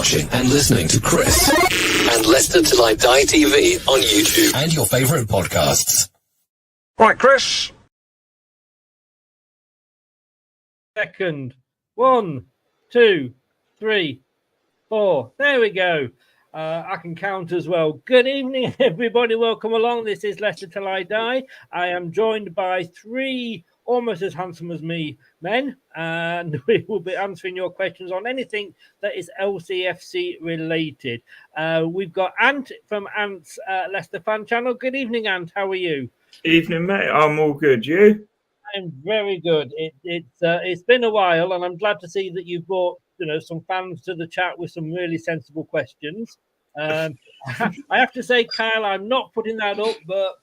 watching and listening to Chris and Leicester Till I Die TV on YouTube and your favourite podcasts. Right, Chris. Second. 1, 2, 3, 4. There we go. I can count as well. Good evening, everybody. Welcome along. This is Leicester Till I Die. I am joined by 3 almost as handsome as me men, and we will be answering your questions on anything that is LCFC related. We've got Ant from Ant's Leicester Fan Channel. Good evening, Ant. How are you? Evening, mate. I'm all good. You? I'm very good. It's been a while, and I'm glad to see that you've brought some fans to the chat with some really sensible questions. I have to say, Kyle, I'm not putting that up, but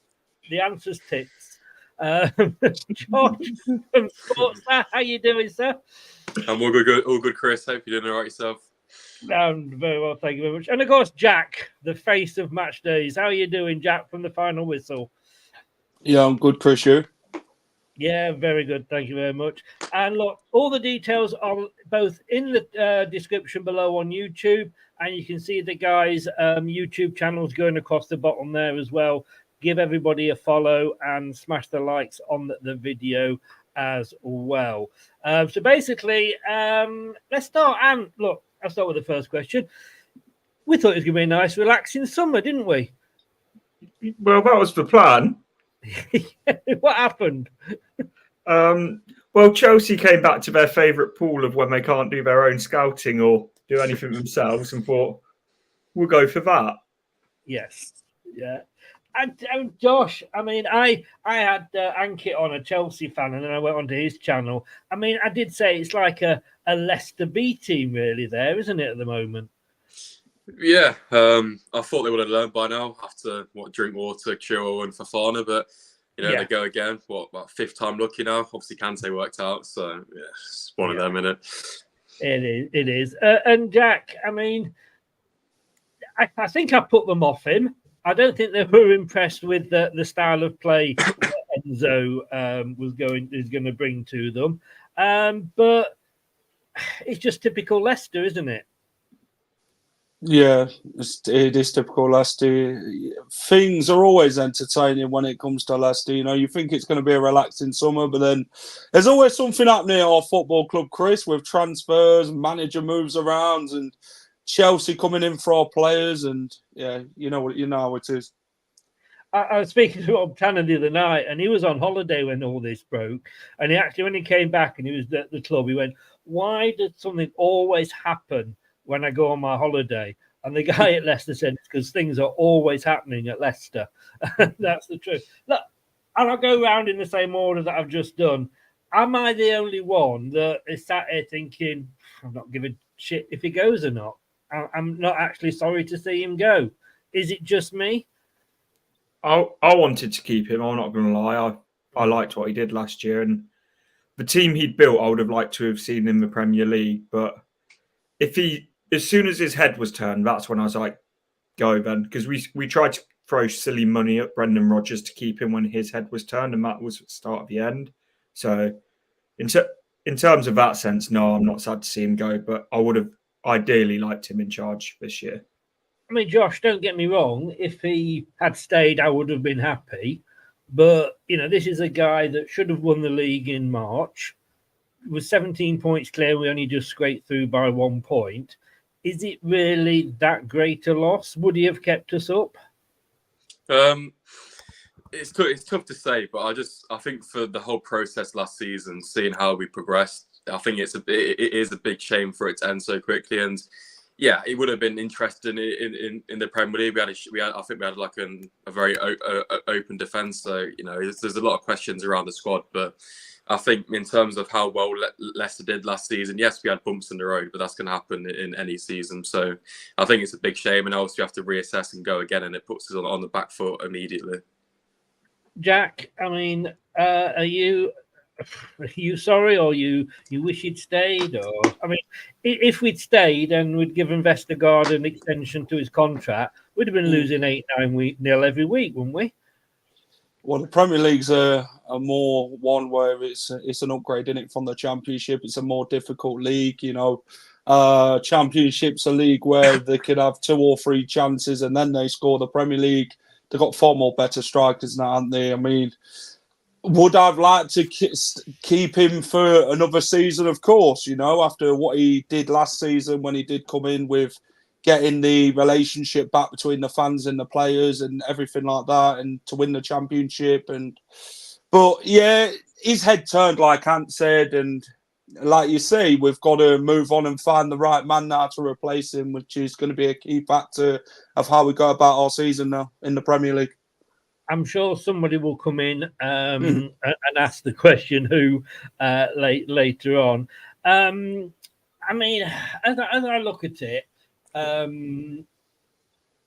the answer's tits. George from Sportstar, how you doing, sir? I'm all good, Chris. Hope you're doing all right yourself. I'm very well, thank you very much. And of course, Jack, the face of match days. How are you doing, Jack, from the final whistle? Yeah, I'm good, Chris. You? Yeah, very good. Thank you very much. And look, all the details are both in the description below on YouTube, and you can see the guys' YouTube channels going across the bottom there as well. Give everybody a follow and smash the likes on the video as well. So basically, let's start. And look, I'll start with the first question. We thought it was going to be a nice, relaxing summer, didn't we? Well, that was the plan. What happened? Well, Chelsea came back to their favourite pool of when they can't do their own scouting or do anything themselves and thought, we'll go for that. Yes. Yeah. And Josh, I mean, I had Ankit on, a Chelsea fan, and then I went onto his channel. I mean, I did say it's like a Leicester B team, really, there, isn't it, at the moment? Yeah, I thought they would have learned by now after drink water, Chilwell and Fofana, but they go again. About 5th time lucky now? Obviously, Kante worked out, so yeah, it's one of them, isn't it? It is. And Jack, I mean, I think I put them off him. I don't think they were impressed with the style of play that Enzo is going to bring to them. But it's just typical Leicester, isn't it? Yeah, it is typical Leicester. Things are always entertaining when it comes to Leicester. You think it's going to be a relaxing summer, but then there's always something happening at our football club, Chris, with transfers, manager moves around, and Chelsea coming in for our players. And yeah, you know how it is. I was speaking to Rob Tanner the other night, and he was on holiday when all this broke. And when he came back and he was at the club, he went, "Why does something always happen when I go on my holiday?" And the guy at Leicester said, "It's because things are always happening at Leicester." That's the truth. Look, and I'll go around in the same order that I've just done. Am I the only one that is sat here thinking, I'm not giving a shit if he goes or not? I'm not actually sorry to see him go. Is it just me? I wanted to keep him. I'm not going to lie. I liked what he did last year, and the team he'd built, I would have liked to have seen in the Premier League. But as soon as his head was turned, that's when I was like, go then, because we tried to throw silly money at Brendan Rodgers to keep him when his head was turned, and that was the start of the end. So in terms of that sense, no, I'm not sad to see him go, but I would have ideally liked him in charge this year. I mean, Josh, don't get me wrong. If he had stayed, I would have been happy. But, this is a guy that should have won the league in March. It was 17 points clear. We only just scraped through by 1 point. Is it really that great a loss? Would he have kept us up? It's tough to say, but I think for the whole process last season, seeing how we progressed, I think it is a big shame for it to end so quickly. And yeah, it would have been interesting in the Premier League. I think we had like a very open defence. So there's a lot of questions around the squad, but I think in terms of how well Leicester did last season, yes, we had bumps in the road, but that's going to happen in any season. So I think it's a big shame, and also you have to reassess and go again, and it puts us on the back foot immediately. Jack, I mean, are you sorry, or you wish he'd stayed? Or I mean, if we'd stayed and we'd given Vestergaard an extension to his contract, we'd have been losing 8-9-0 every week, wouldn't we? Well, the Premier League's a more one where it's an upgrade in it from the Championship. It's a more difficult league, Championship's a league where they could have 2 or 3 chances and then they score. The Premier League, they've got far more better strikers now, haven't they? I mean, would I've liked to keep him for another season? Of course, you know, after what he did last season when he did come in with getting the relationship back between the fans and the players and everything like that, and to win the championship. But yeah, his head turned, like Ant said, and like you say, we've got to move on and find the right man now to replace him, which is going to be a key factor of how we go about our season now in the Premier League. I'm sure somebody will come in and ask the question who later on. I mean, as I look at it,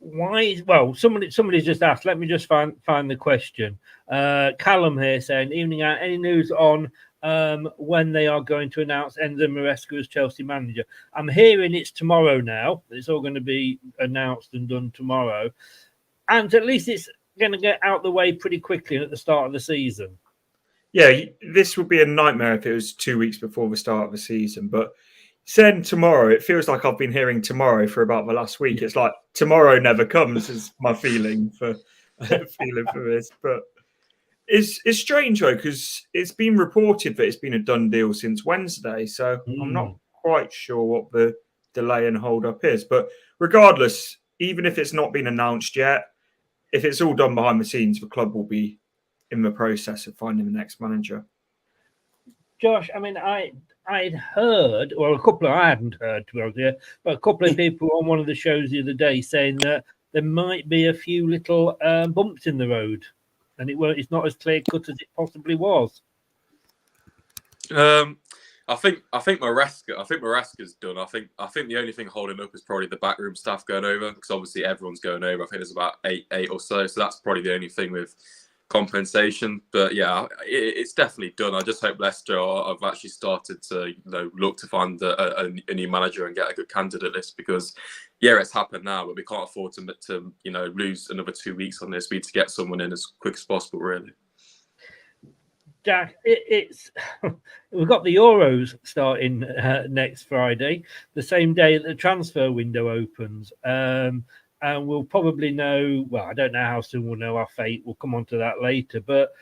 why? Well, somebody's just asked. Let me just find the question. Callum here saying, "Evening out. Any news on when they are going to announce Enzo Maresca as Chelsea manager?" I'm hearing it's tomorrow now. It's all going to be announced and done tomorrow, and at least it's going to get out the way pretty quickly at the start of the season. Yeah, this would be a nightmare if it was 2 weeks before the start of the season. But saying tomorrow, it feels like I've been hearing tomorrow for about the last week. It's like tomorrow never comes, is my feeling for this. But it's strange though, because it's been reported that it's been a done deal since Wednesday. So I'm not quite sure what the delay and hold up is. But regardless, even if it's not been announced yet, if it's all done behind the scenes, the club will be in the process of finding the next manager. Josh, I mean, I'd heard, well, I hadn't heard, to be honest, but a couple of people on one of the shows the other day saying that there might be a few little bumps in the road, and it's not as clear cut as it possibly was. I think Maresca's done. I think the only thing holding up is probably the backroom staff going over, because obviously everyone's going over. I think there's about eight or so. So that's probably the only thing with compensation. But yeah, it's definitely done. I just hope Leicester have actually started to look to find a new manager and get a good candidate list, because yeah, it's happened now, but we can't afford to lose another 2 weeks on this. We need to get someone in as quick as possible, really. Jack, we've got the Euros starting next Friday, the same day that the transfer window opens. And we'll probably know, well, I don't know how soon we'll know our fate. We'll come on to that later. But,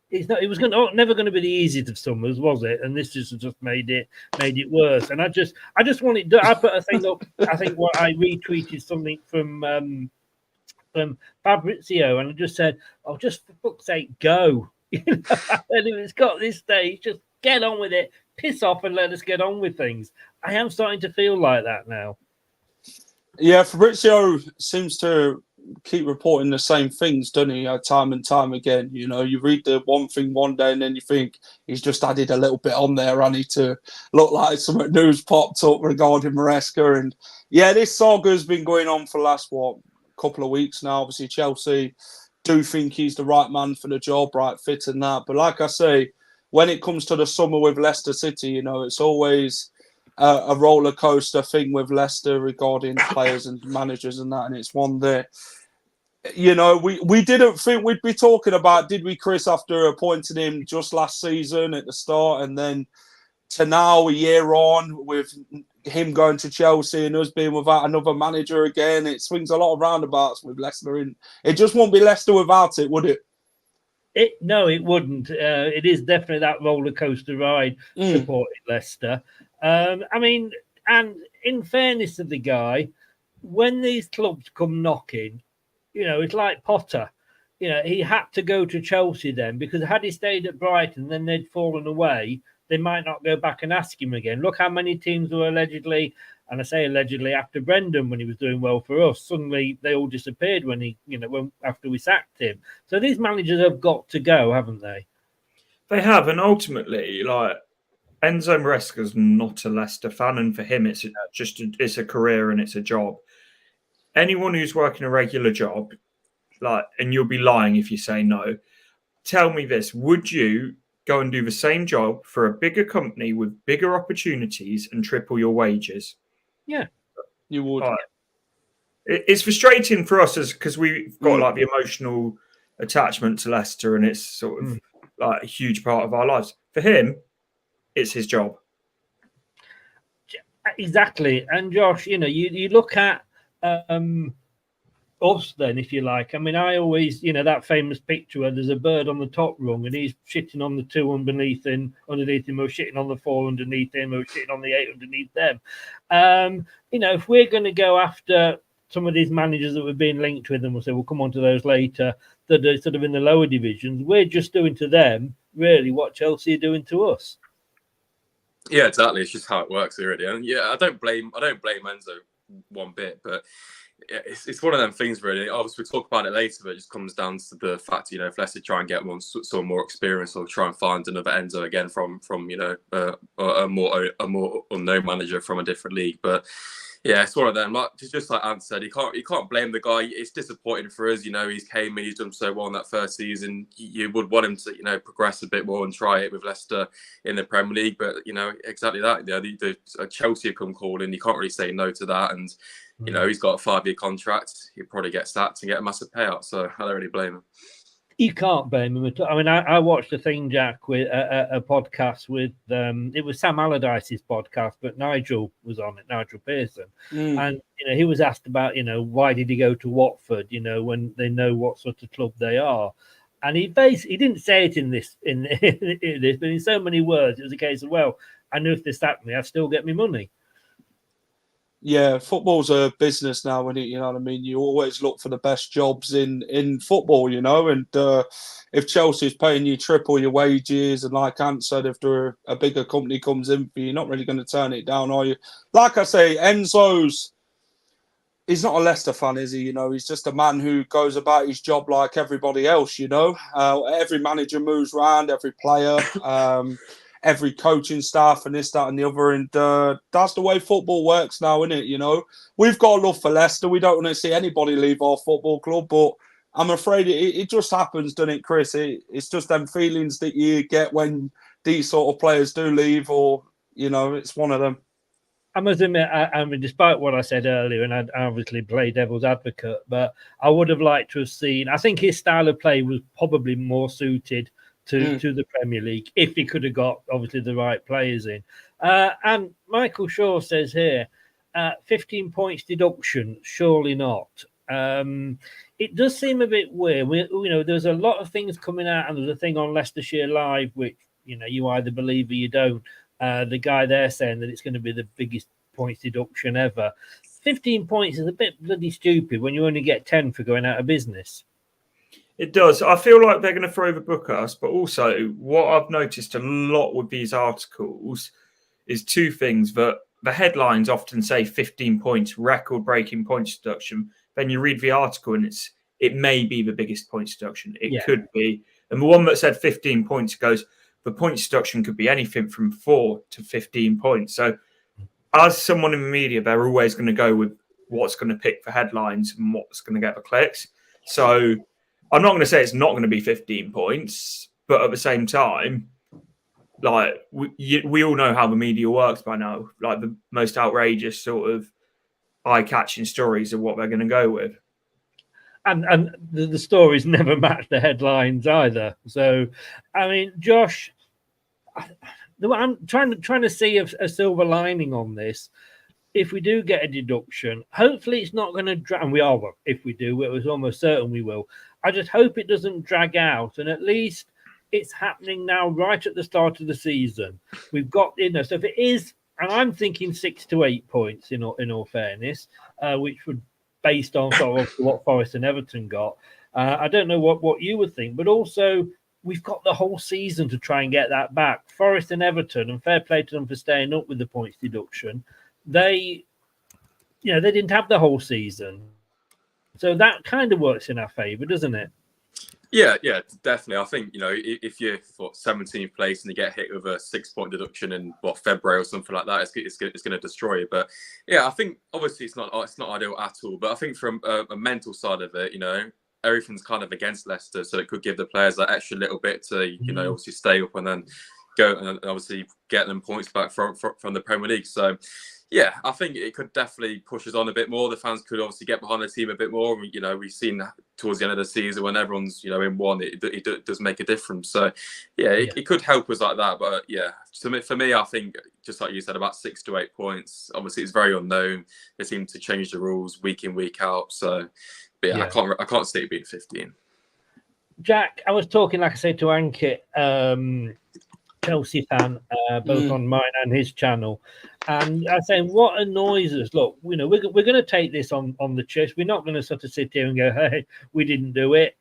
it was never going to be the easiest of summers, was it? And this just made it worse. And I just wanted, I put a thing up, I think what I retweeted something from Fabrizio, and I just said, "Oh, just for fuck's sake, go!" And if it's got this stage, just get on with it, piss off, and let us get on with things. I am starting to feel like that now. Yeah, Fabrizio seems to keep reporting the same things, doesn't he? Time and time again. You read the one thing one day, and then you think he's just added a little bit on there, only to look like some news popped up regarding Maresca. And yeah, this saga has been going on for the last couple of weeks now. Obviously, Chelsea do think he's the right man for the job, right fit and that. But like I say, when it comes to the summer with Leicester City, it's always a roller coaster thing with Leicester regarding players and managers and that. And it's one that, we didn't think we'd be talking about, did we, Chris, after appointing him just last season at the start, and then to now, a year on, with him going to Chelsea and us being without another manager again. It swings a lot of roundabouts with Leicester. It just won't be Leicester without it, would it? No, it wouldn't. It is definitely that roller coaster ride supporting Leicester. I mean, and in fairness to the guy, when these clubs come knocking, it's like Potter. He had to go to Chelsea then, because had he stayed at Brighton, then they'd fallen away. They might not go back and ask him again. Look how many teams were allegedly, and I say allegedly, after Brendan when he was doing well for us. Suddenly they all disappeared after we sacked him. So these managers have got to go, haven't they? They have, and ultimately, like, Enzo Maresca's not a Leicester fan, and for him, it's a career and it's a job. Anyone who's working a regular job, and you'll be lying if you say no. Tell me this: would you go and do the same job for a bigger company with bigger opportunities and triple your wages? Yeah, you would. It's frustrating for us because we've got the emotional attachment to Leicester, and it's sort of like a huge part of our lives. For him, it's his job. Exactly. And Josh, you look at us then, if you like. I mean, I always, that famous picture where there's a bird on the top rung and he's shitting on the 2 underneath him, or shitting on the 4 underneath him, or shitting on the 8 underneath them. If we're going to go after some of these managers that we've been linked with, and we'll say we'll come on to those later, that are sort of in the lower divisions, we're just doing to them really what Chelsea are doing to us. Yeah, exactly. It's just how it works, really. And yeah, I don't blame Enzo one bit, but it's one of them things, really. Obviously, we'll talk about it later, but it just comes down to the fact, if Leicester try and get some more experience, or try and find another Enzo again from a more unknown manager from a different league. But yeah, it's one of them. Just like Ant said, you can't blame the guy. It's disappointing for us. He's came in, he's done so well in that first season. You would want him to, progress a bit more and try it with Leicester in the Premier League. But exactly that. The Chelsea have come calling. You can't really say no to that. And he's got a 5-year contract. He'll probably get sacked and get a massive payout. So I don't really blame him. You can't blame him at all. I mean, I watched a thing, Jack, with a podcast with it was Sam Allardyce's podcast, but Nigel was on it, Nigel Pearson, and he was asked about why did he go to Watford, when they know what sort of club they are, and he didn't say it in this, but in so many words, it was a case of, well, I knew if they sacked me, I'd still get me money. Yeah, football's a business now, and you know what I mean. You always look for the best jobs in football, and if Chelsea's paying you triple your wages, and like Ant said, if a bigger company comes in for you, you're not really going to turn it down, are you? Like I say, he's not a Leicester fan, is he? He's just a man who goes about his job like everybody else. Every manager moves around, every player. Every coaching staff and this, that and the other. And that's the way football works now, isn't it? We've got a love for Leicester. We don't want to see anybody leave our football club, but I'm afraid it just happens, doesn't it, Chris? It's just them feelings that you get when these sort of players do leave, or, it's one of them. I must admit, I mean, despite what I said earlier, and I obviously play devil's advocate, but I would have liked to have seen, I think his style of play was probably more suited to the Premier League if he could have got obviously the right players in. And Michael Shaw says here, 15 points deduction, surely not. It does seem a bit weird. There's a lot of things coming out, and there's a thing on Leicestershire Live which you either believe or you don't. The guy there saying that it's going to be the biggest points deduction ever. 15 points is a bit bloody stupid when you only get 10 for going out of business. It does. I feel like they're going to throw the book at us, but also what I've noticed a lot with these articles is two things. That the headlines often say 15 points, record-breaking points deduction. Then you read the article and it may be the biggest points deduction. It could be. And the one that said 15 points goes, the points deduction could be anything from 4 to 15 points. So as someone in the media, they're always going to go with what's going to pick the headlines and what's going to get the clicks. So I'm not going to say it's not going to be 15 points, but at the same time, like we all know how the media works by now. Like the most outrageous sort of eye-catching stories are what they're going to go with. And the stories never match the headlines either. So, I mean, Josh, I'm trying to see a silver lining on this. If we do get a deduction, hopefully it's not going to drag. And we are, well, if we do, it was almost certain we will. I just hope it doesn't drag out, and at least it's happening now, right at the start of the season. We've got, so if it is, and I'm thinking 6 to 8 points in all fairness, which would, based on sort of what Forest and Everton got. I don't know what you would think, but also we've got the whole season to try and get that back. Forest and Everton, and fair play to them for staying up with the points deduction. They didn't have the whole season. So that kind of works in our favour, doesn't it? Yeah, definitely. I think, if you're 17th place and you get hit with a 6-point deduction in February or something like that, it's going to destroy you. But yeah, I think obviously it's not ideal at all. But I think from a mental side of it, everything's kind of against Leicester, so it could give the players that extra little bit to obviously stay up and then go and obviously get them points back from the Premier League. So Yeah, I think it could definitely push us on a bit more. The fans could obviously get behind the team a bit more. You know, we've seen towards the end of the season when everyone's, you know, in one, it does make a difference. So, yeah, it could help us like that. But yeah, for me, I think just like you said, about 6 to 8 points. Obviously, it's very unknown. They seem to change the rules week in, week out. So, but yeah, I can't see it being 15. Jack, I was talking, like I said, to Ankit, Chelsea fan, both on mine and his channel. And I say, what annoys us? Look, you know, we're going to take this on the chest. We're not going to sort of sit here and go, "Hey, we didn't do it."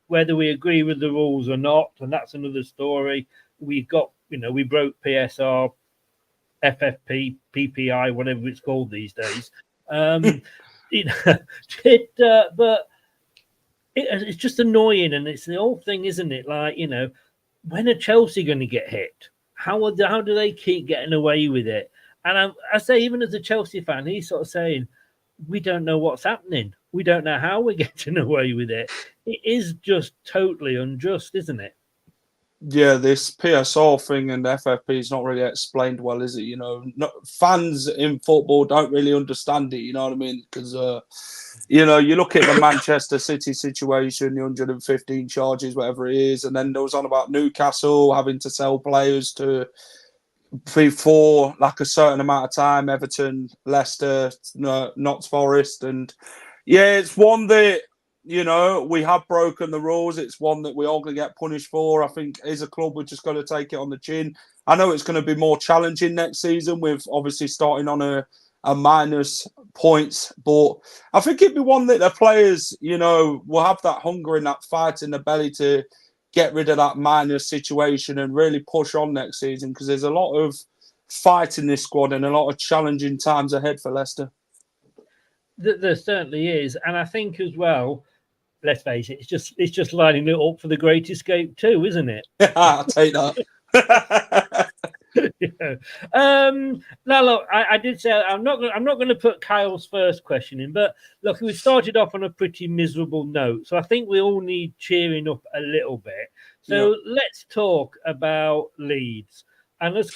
Whether we agree with the rules or not, and that's another story. We got, you know, we broke PSR, FFP, PPI, whatever it's called these days. You know, but it's just annoying, and it's the old thing, isn't it? Like, you know, when are Chelsea going to get hit? How do they keep getting away with it? And I say, even as a Chelsea fan, he's sort of saying, we don't know what's happening. We don't know how we're getting away with it. It is just totally unjust, isn't it? Yeah, this PSR thing and FFP is not really explained well, is it? You know, fans in football don't really understand it, you know what I mean? Because, you know, you look at the Manchester City situation, the 115 charges, whatever it is, and then there was on about Newcastle having to sell players to before like a certain amount of time, Everton, Leicester, Notts Forest. And yeah, it's one that, you know, we have broken the rules. It's one that we are going to get punished for. I think as a club, we're just going to take it on the chin. I know it's going to be more challenging next season with obviously starting on a minus points, but I think it'd be one that the players, you know, will have that hunger and that fight in the belly to get rid of that minus situation and really push on next season, because there's a lot of fight in this squad and a lot of challenging times ahead for Leicester. There certainly is, and I think as well, let's face it, it's just lining it up for the Great Escape too, isn't it? I'll take that. Yeah. Now look, I did say I'm not going to put Kyle's first question in, but look, we started off on a pretty miserable note, so I think we all need cheering up a little bit. So let's talk about Leeds. And as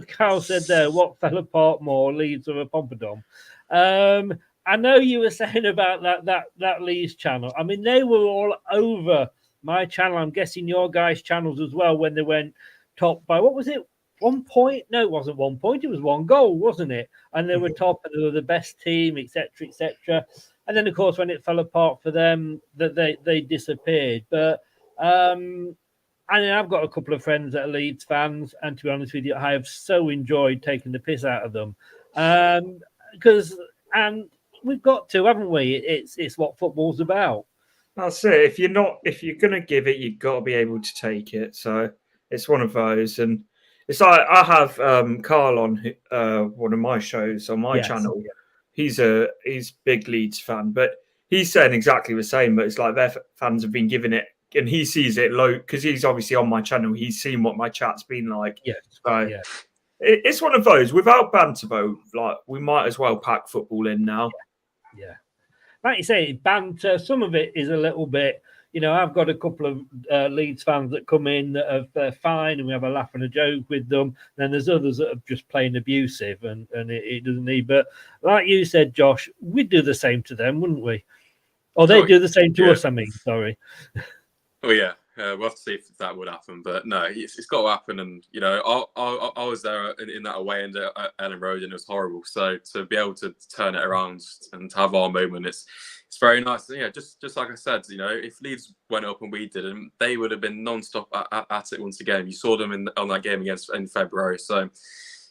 Kyle said there, what fell apart more, Leeds or a Pompadour? I know you were saying about that Leeds channel. I mean, they were all over my channel. I'm guessing your guys' channels as well when they went top by, what was it? 1 point? No, it wasn't 1 point. It was 1 goal, wasn't it? And they were top, and they were the best team, etc., etc. And then, of course, when it fell apart for them, that they disappeared. But I mean, I've got a couple of friends that are Leeds fans, and to be honest with you, I have so enjoyed taking the piss out of them, because we've got to, haven't we? It's what football's about. That's it. If you're gonna give it, you've got to be able to take it. So it's one of those, and it's like I have Carl on one of my shows on my channel. He's big Leeds fan, but he's saying exactly the same. But it's like their fans have been giving it, and he sees it low because he's obviously on my channel. He's seen what my chat's been like. It's one of those. Without banter, though, like we might as well pack football in now. Yeah. Like you say, banter. Some of it is a little bit. You know, I've got a couple of Leeds fans that come in that are fine, and we have a laugh and a joke with them. Then there's others that are just plain abusive, and it doesn't need. But like you said, Josh, we'd do the same to them, wouldn't we? Or they'd do the same to us. I mean, sorry. Oh yeah, we'll have to see if that would happen. But no, it's got to happen. And you know, I was there in that away end at Ellen Road, and it was horrible. So to be able to turn it around and to have our moment, it's very nice. Yeah, just like I said, you know, if Leeds went up and we didn't, they would have been non-stop at it once again. You saw them on that game in February, so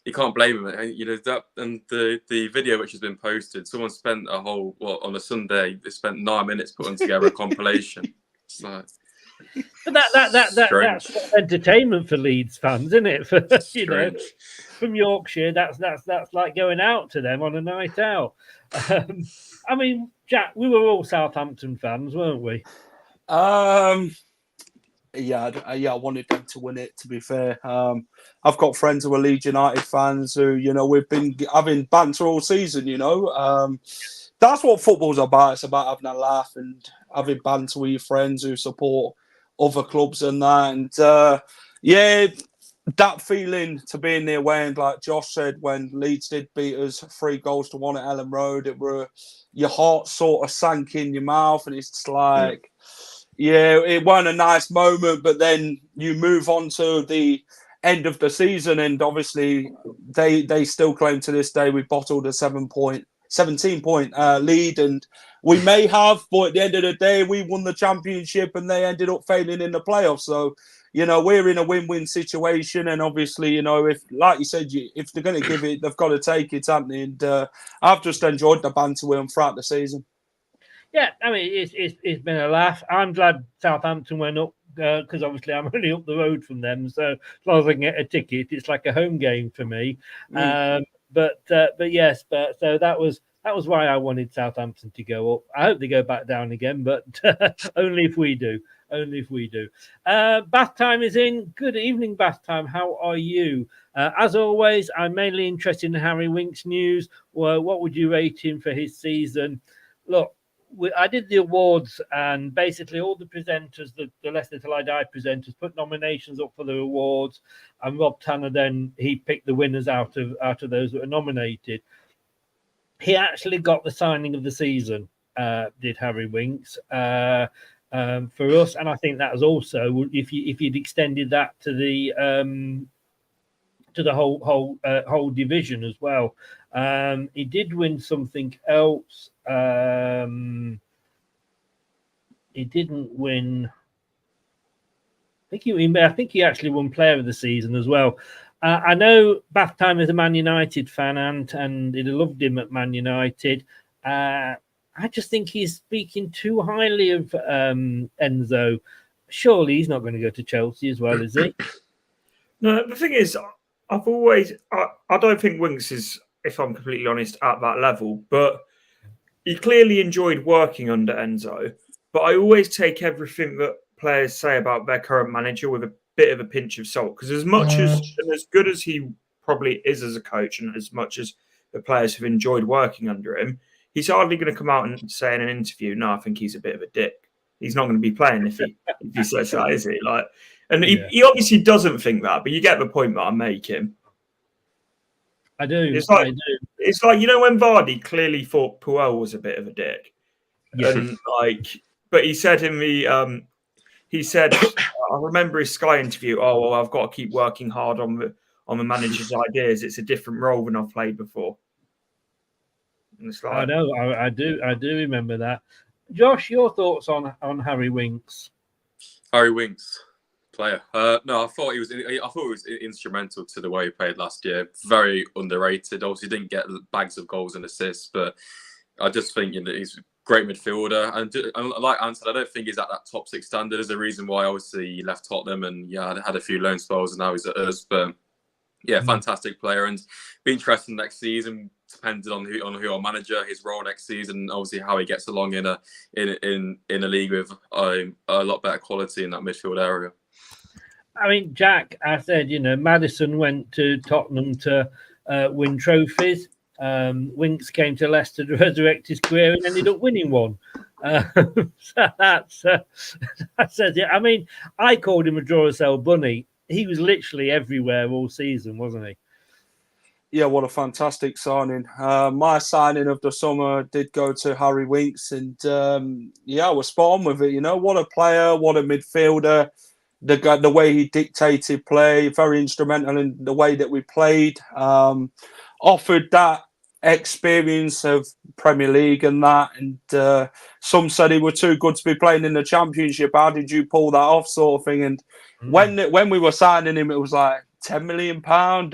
you can't blame them. And you know that, and the video which has been posted, someone spent a whole on a Sunday. They spent 9 minutes putting together a compilation. So. But that's entertainment for Leeds fans, isn't it? For, you know, from Yorkshire, that's like going out to them on a night out. I mean, Jack, we were all Southampton fans, weren't we? Yeah, I wanted them to win it, to be fair. I've got friends who are Leeds United fans who, you know, we've been having banter all season, you know. That's what football's about. It's about having a laugh and having banter with your friends who support other clubs and that. And, yeah, that feeling to be in the away end, like Josh said, when Leeds did beat us 3-1 at Ellen Road, your heart sort of sank in your mouth, and it's just like, yeah, it wasn't a nice moment. But then you move on to the end of the season, and obviously they still claim to this day we bottled a 17-point lead, and we may have, but at the end of the day, we won the championship, and they ended up failing in the playoffs. So, we're in a win-win situation, and obviously, if, like you said, if they're going to give it, they've got to take it, haven't they? And I've just enjoyed the banter with them throughout the season. Yeah, I mean, it's been a laugh. I'm glad Southampton went up because obviously I'm only up the road from them, so as long as I can get a ticket, it's like a home game for me. But yes, so that was why I wanted Southampton to go up. I hope they go back down again, but only if we do. Only if we do. Bath time is in. Good evening, Bath time. How are you? As always, I'm mainly interested in Harry Winks news. Well, what would you rate him for his season? Look, I did the awards, and basically all the presenters, the Leicester Till I Die presenters, put nominations up for the awards, and Rob Tanner then he picked the winners out of those that were nominated. He actually got the signing of the season, did Harry Winks, for us, and I think that was also if you'd extended that to the whole division as well. He did win something else. He didn't win. I think he actually won Player of the Season as well. I know Bath Time is a Man United fan, and he loved him at Man United. I just think he's speaking too highly of Enzo. Surely he's not going to go to Chelsea as well, is he? No, the thing is, I don't think Winks is, if I'm completely honest, at that level, but he clearly enjoyed working under Enzo. But I always take everything that players say about their current manager with a bit of a pinch of salt, because as much as good as he probably is as a coach, and as much as the players have enjoyed working under him, he's hardly going to come out and say in an interview, "No, I think he's a bit of a dick." He's not going to be playing if he says that, is he? He obviously doesn't think that, but you get the point that I'm making. I do. It's like, I do. It's like, when Vardy clearly thought Puel was a bit of a dick, and but he said in the I remember his Sky interview. Oh, well, I've got to keep working hard on the manager's ideas. It's a different role than I've played before. And it's like, I know. I do remember that. Josh, your thoughts on Harry Winks? Harry Winks, player. No, I thought he was instrumental to the way he played last year. Very underrated. Obviously, didn't get bags of goals and assists, but I just think that he's a great midfielder. And like Ant said, I don't think he's at that top 6 standard. There's a reason why obviously he left Tottenham and had a few loan spells, and now he's at us. But yeah, fantastic player, and be interesting next season. Depending on who our manager, his role next season, obviously how he gets along in a league with a lot better quality in that midfield area. I mean, Jack, I said, Maddison went to Tottenham to win trophies. Winks came to Leicester to resurrect his career and ended up winning one. So that says it. I mean, I called him a Duracell bunny. He was literally everywhere all season, wasn't he? Yeah, what a fantastic signing. My signing of the summer did go to Harry Winks, and I was spot on with it. What a player, what a midfielder. The way he dictated play, very instrumental in the way that we played. Offered that experience of Premier League and that, and some said he were too good to be playing in the Championship. How did you pull that off, sort of thing? And when we were signing him, it was like £10 million,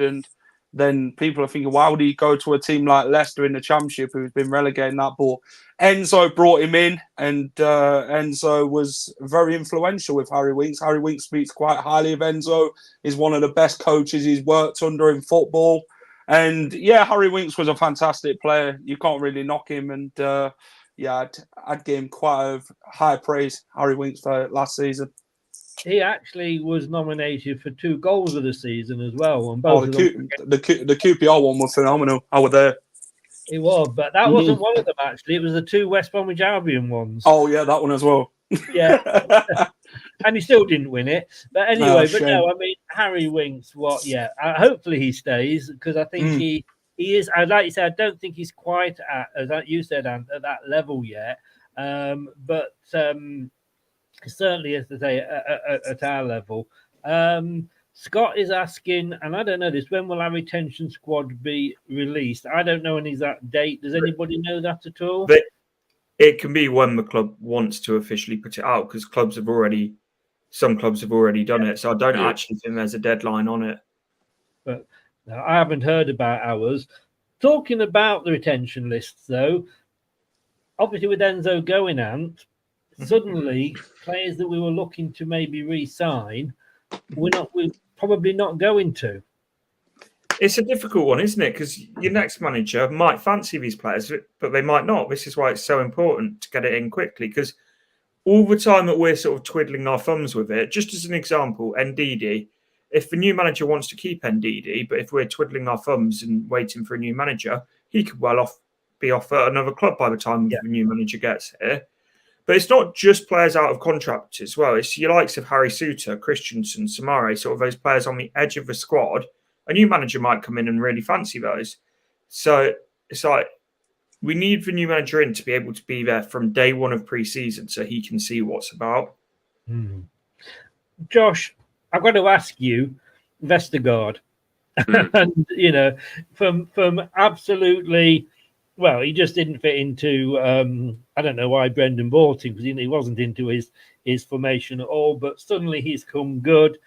and then people are thinking, why would he go to a team like Leicester in the Championship who's been relegating that ball? Enzo brought him in, and Enzo was very influential with Harry Winks. Harry Winks speaks quite highly of Enzo. He's one of the best coaches he's worked under in football. And yeah, Harry Winks was a fantastic player. You can't really knock him. And I'd give him quite a high praise, Harry Winks, for last season. He actually was nominated for 2 goals of the season as well. And both the QPR one was phenomenal. I was there. It was, but that wasn't one of them, actually. It was the 2 West Bromwich Albion ones. Oh, yeah, that one as well. Yeah. and he still didn't win it. But anyway, Oh, but shame. no, I mean Harry Winks. What? Yeah, hopefully he stays because I think he is. I like you said, I don't think he's quite at, as you said, Ant, at that level yet. But certainly, as I say, at our level. Scott is asking, and I don't know this, when will our retention squad be released? I don't know any exact date. Does anybody know that at all? It can be when the club wants to officially put it out because some clubs have already done it. So I don't actually think there's a deadline on it. But no, I haven't heard about ours. Talking about the retention lists, though, obviously with Enzo going, Ant, suddenly players that we were looking to maybe re-sign, we're probably not going to. It's a difficult one, isn't it? Because your next manager might fancy these players, but they might not. This is why it's so important to get it in quickly. Because all the time that we're sort of twiddling our thumbs with it, just as an example, Ndidi, if the new manager wants to keep Ndidi, but if we're twiddling our thumbs and waiting for a new manager, he could be off at another club by the time the new manager gets here. But it's not just players out of contract as well. It's your likes of Harry Suter, Christensen, Samare, sort of those players on the edge of the squad. A new manager might come in and really fancy those. So it's like we need the new manager in to be able to be there from day one of pre-season so he can see what's about. Josh, I've got to ask you, Vestergaard, and from absolutely, well, he just didn't fit into. I don't know why Brendan bought him because he wasn't into his formation at all. But suddenly he's come good.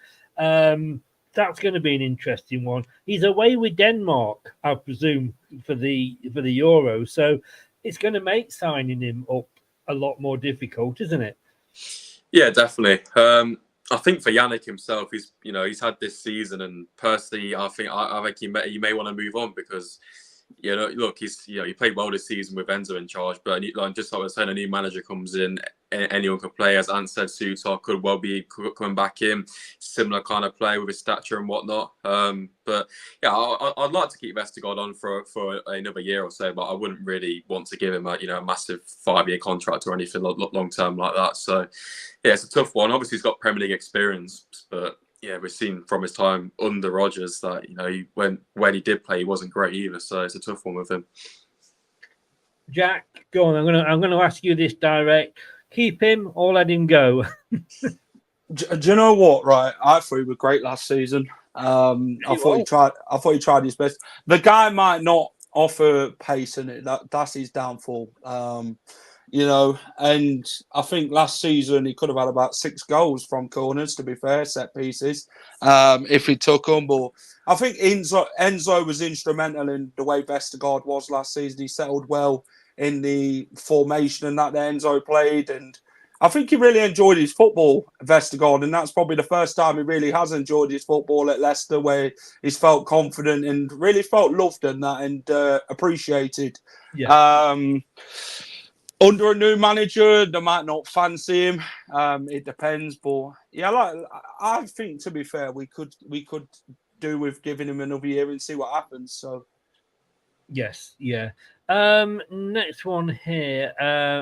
That's going to be an interesting one. He's away with Denmark, I presume, for the Euro. So it's going to make signing him up a lot more difficult, isn't it? Yeah, definitely. I think for Yannick himself, he's had this season, and personally, I think he may want to move on because look, he played well this season with Enzo in charge, but just like I was saying, a new manager comes in, anyone can play. As Ant said, Suter could well be coming back in, similar kind of play with his stature and whatnot. But yeah, I'd like to keep Vestergaard on for another year or so, but I wouldn't really want to give him a massive 5-year contract or anything long term like that. So yeah, it's a tough one. Obviously, he's got Premier League experience, but yeah, we've seen from his time under Rodgers that when he did play, he wasn't great either. So it's a tough one with him. Jack, go on. I'm going to ask you this direct: keep him or let him go? Do you know what? Right, I thought he was great last season. I thought he tried his best. The guy might not offer pace, and that's his downfall. And I think last season he could have had about 6 goals from corners, to be fair, set pieces, if he took them. But I think Enzo was instrumental in the way Vestergaard was last season. He settled well in the formation and that Enzo played. And I think he really enjoyed his football, Vestergaard. And that's probably the first time he really has enjoyed his football at Leicester, where he's felt confident and really felt loved and that and appreciated. Yeah. Under a new manager, they might not fancy him. It depends, but yeah, I think to be fair, we could do with giving him another year and see what happens. So, yes, yeah. Next one here.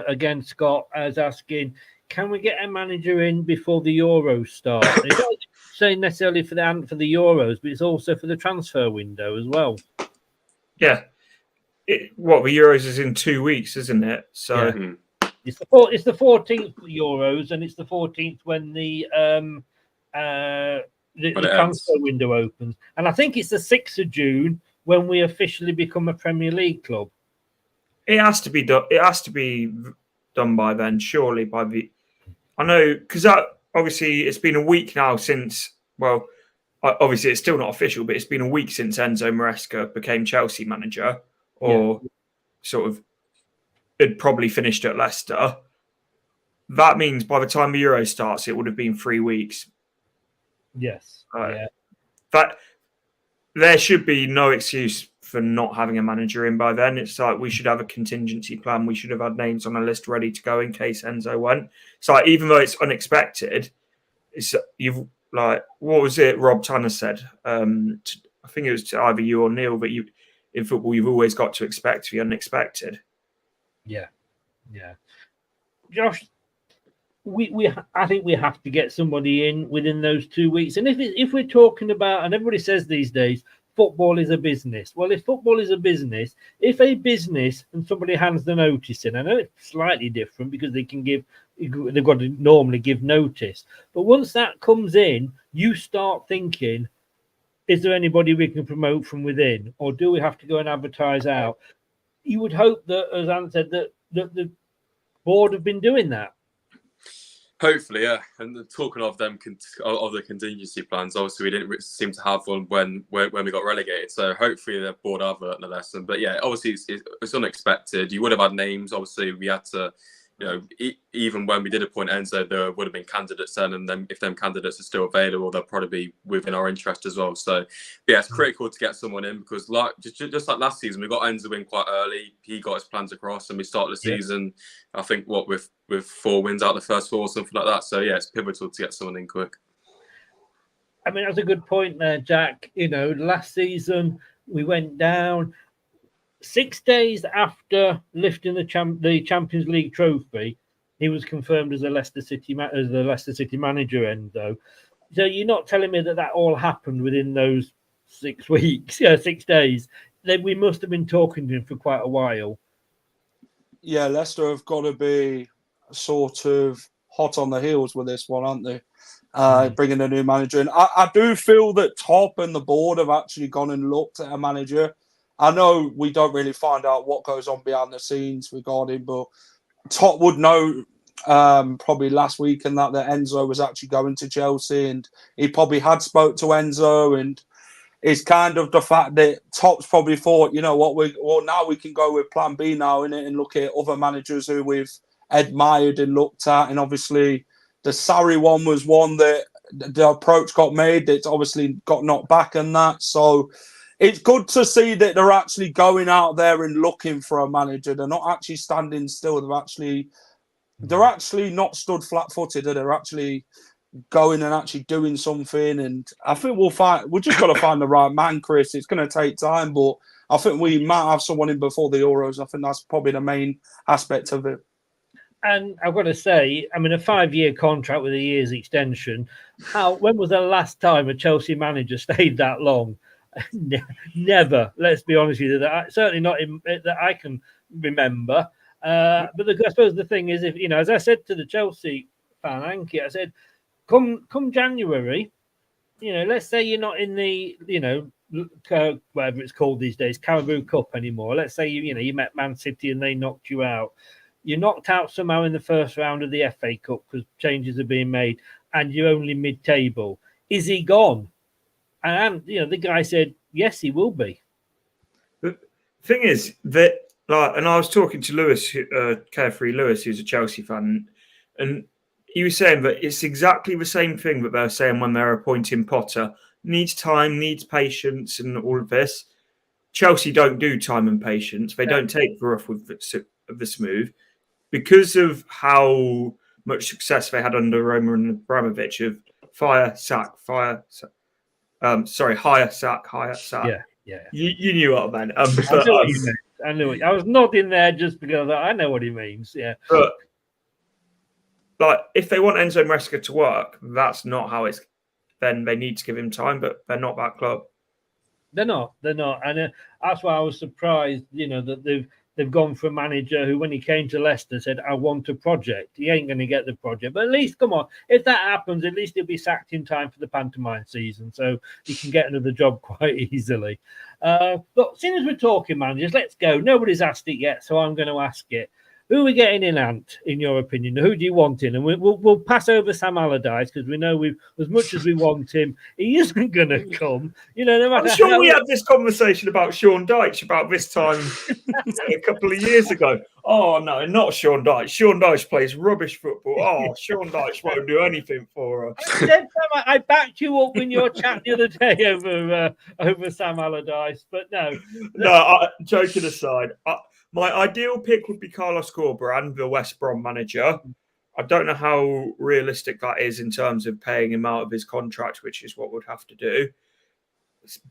Again, Scott is asking, can we get a manager in before the Euros start? It's not saying necessarily for the Euros, but it's also for the transfer window as well. Yeah. The Euros is in 2 weeks, isn't it? So it's the 14th Euros, and it's the 14th when the transfer window opens, and I think it's the 6th of June when we officially become a Premier League club. It has to be done. It has to be done by then, surely. I know because obviously it's been a week now since. Well, obviously it's still not official, but it's been a week since Enzo Maresca became Chelsea manager. Or sort of had probably finished at Leicester. That means by the time the Euro starts, it would have been 3 weeks. Yes. That there should be no excuse for not having a manager in by then. It's like we should have a contingency plan. We should have had names on a list ready to go in case Enzo went. It's like even though it's unexpected, you've what was it Rob Tanner said? I think it was to either you or Neil, but in football, you've always got to expect the unexpected. Yeah. Josh, I think we have to get somebody in within those 2 weeks. And if we're talking about, and everybody says these days, football is a business. Well, if football is a business, if a business and somebody hands the notice in, I know it's slightly different because they've got to normally give notice. But once that comes in, you start thinking, is there anybody we can promote from within? Or do we have to go and advertise out? You would hope that, as Anne said, that the board have been doing that. Hopefully, yeah. And talking of them, of the contingency plans, obviously we didn't seem to have one when we got relegated. So hopefully the board have learned a lesson. But yeah, obviously it's unexpected. You would have had names. Obviously we had to, even when we did appoint Enzo, there would have been candidates then. And then if them candidates are still available, they'll probably be within our interest as well. So yeah, it's critical to get someone in because just like last season, we got Enzo in quite early. He got his plans across and we started the season, I think, with 4 wins out of the first 4 or something like that. So yeah, it's pivotal to get someone in quick. I mean, that's a good point there, Jack. Last season we went down 6 days after lifting the Champions League trophy. He was confirmed as the Leicester City manager, Enzo. So you're not telling me that all happened within those 6 weeks? 6 days. Then we must have been talking to him for quite a while. Yeah, Leicester have got to be sort of hot on the heels with this one, aren't they? Bringing a new manager in. I do feel that Top and the board have actually gone and looked at a manager. I know we don't really find out what goes on behind the scenes regarding, but Top would know probably last week and that Enzo was actually going to Chelsea, and he probably had spoke to Enzo, and it's kind of the fact that Top's probably thought, now we can go with plan B now, innit, and look at other managers who we've admired and looked at. And obviously the Sarri one was one that the approach got made that's obviously got knocked back and that. So it's good to see that they're actually going out there and looking for a manager. They're not actually standing still. They're actually not stood flat-footed. They're actually going and actually doing something. And I think we've just got to find the right man, Chris. It's going to take time, but I think we might have someone in before the Euros. I think that's probably the main aspect of it. And I've got to say, I mean, a 5-year contract with a year's extension. When was the last time a Chelsea manager stayed that long? Never. Let's be honest with you. Certainly not that I can remember. But I suppose the thing is, as I said to the Chelsea fan, Anki, I said, come January, let's say you're not in the, whatever it's called these days, Carabao Cup anymore. Let's say you met Man City and they knocked you out. You're knocked out somehow in the first round of the FA Cup because changes are being made, and you're only mid-table. Is he gone? And the guy said, yes, he will be. The thing is that, and I was talking to Lewis, Carefree Lewis, who's a Chelsea fan, and he was saying that it's exactly the same thing that they're saying when they're appointing Potter. Needs time, needs patience, and all of this. Chelsea don't do time and patience. They don't take the rough with the smooth. Because of how much success they had under Roman Abramovich of hire, sack. Hire, sack. Yeah. You knew what I meant. I know what you meant. I knew it. I was nodding there just because I know what he means. Yeah. But if they want Enzo Maresca to work, that's not how it's. Then they need to give him time, but they're not that club. They're not, and that's why I was surprised. That they've gone for a manager who, when he came to Leicester, said, "I want a project." He ain't going to get the project, but at least, come on, if that happens, at least he'll be sacked in time for the pantomime season, so he can get another job quite easily. But seeing as we're talking managers, let's go. Nobody's asked it yet, so I'm going to ask it. Who are we getting in, Ant, in your opinion? Who do you want in? And we'll pass over Sam Allardyce because we know as much as we want him, he isn't going to come. No matter. I'm sure we had this conversation about Sean Dyche about this time a couple of years ago. Oh no, not Sean Dyche. Sean Dyche plays rubbish football. Oh, Sean Dyche won't do anything for us. I backed you up in your chat the other day over Sam Allardyce, but no. Joking aside. My ideal pick would be Carlos Corberán, the West Brom manager. I don't know how realistic that is in terms of paying him out of his contract, which is what we'd have to do.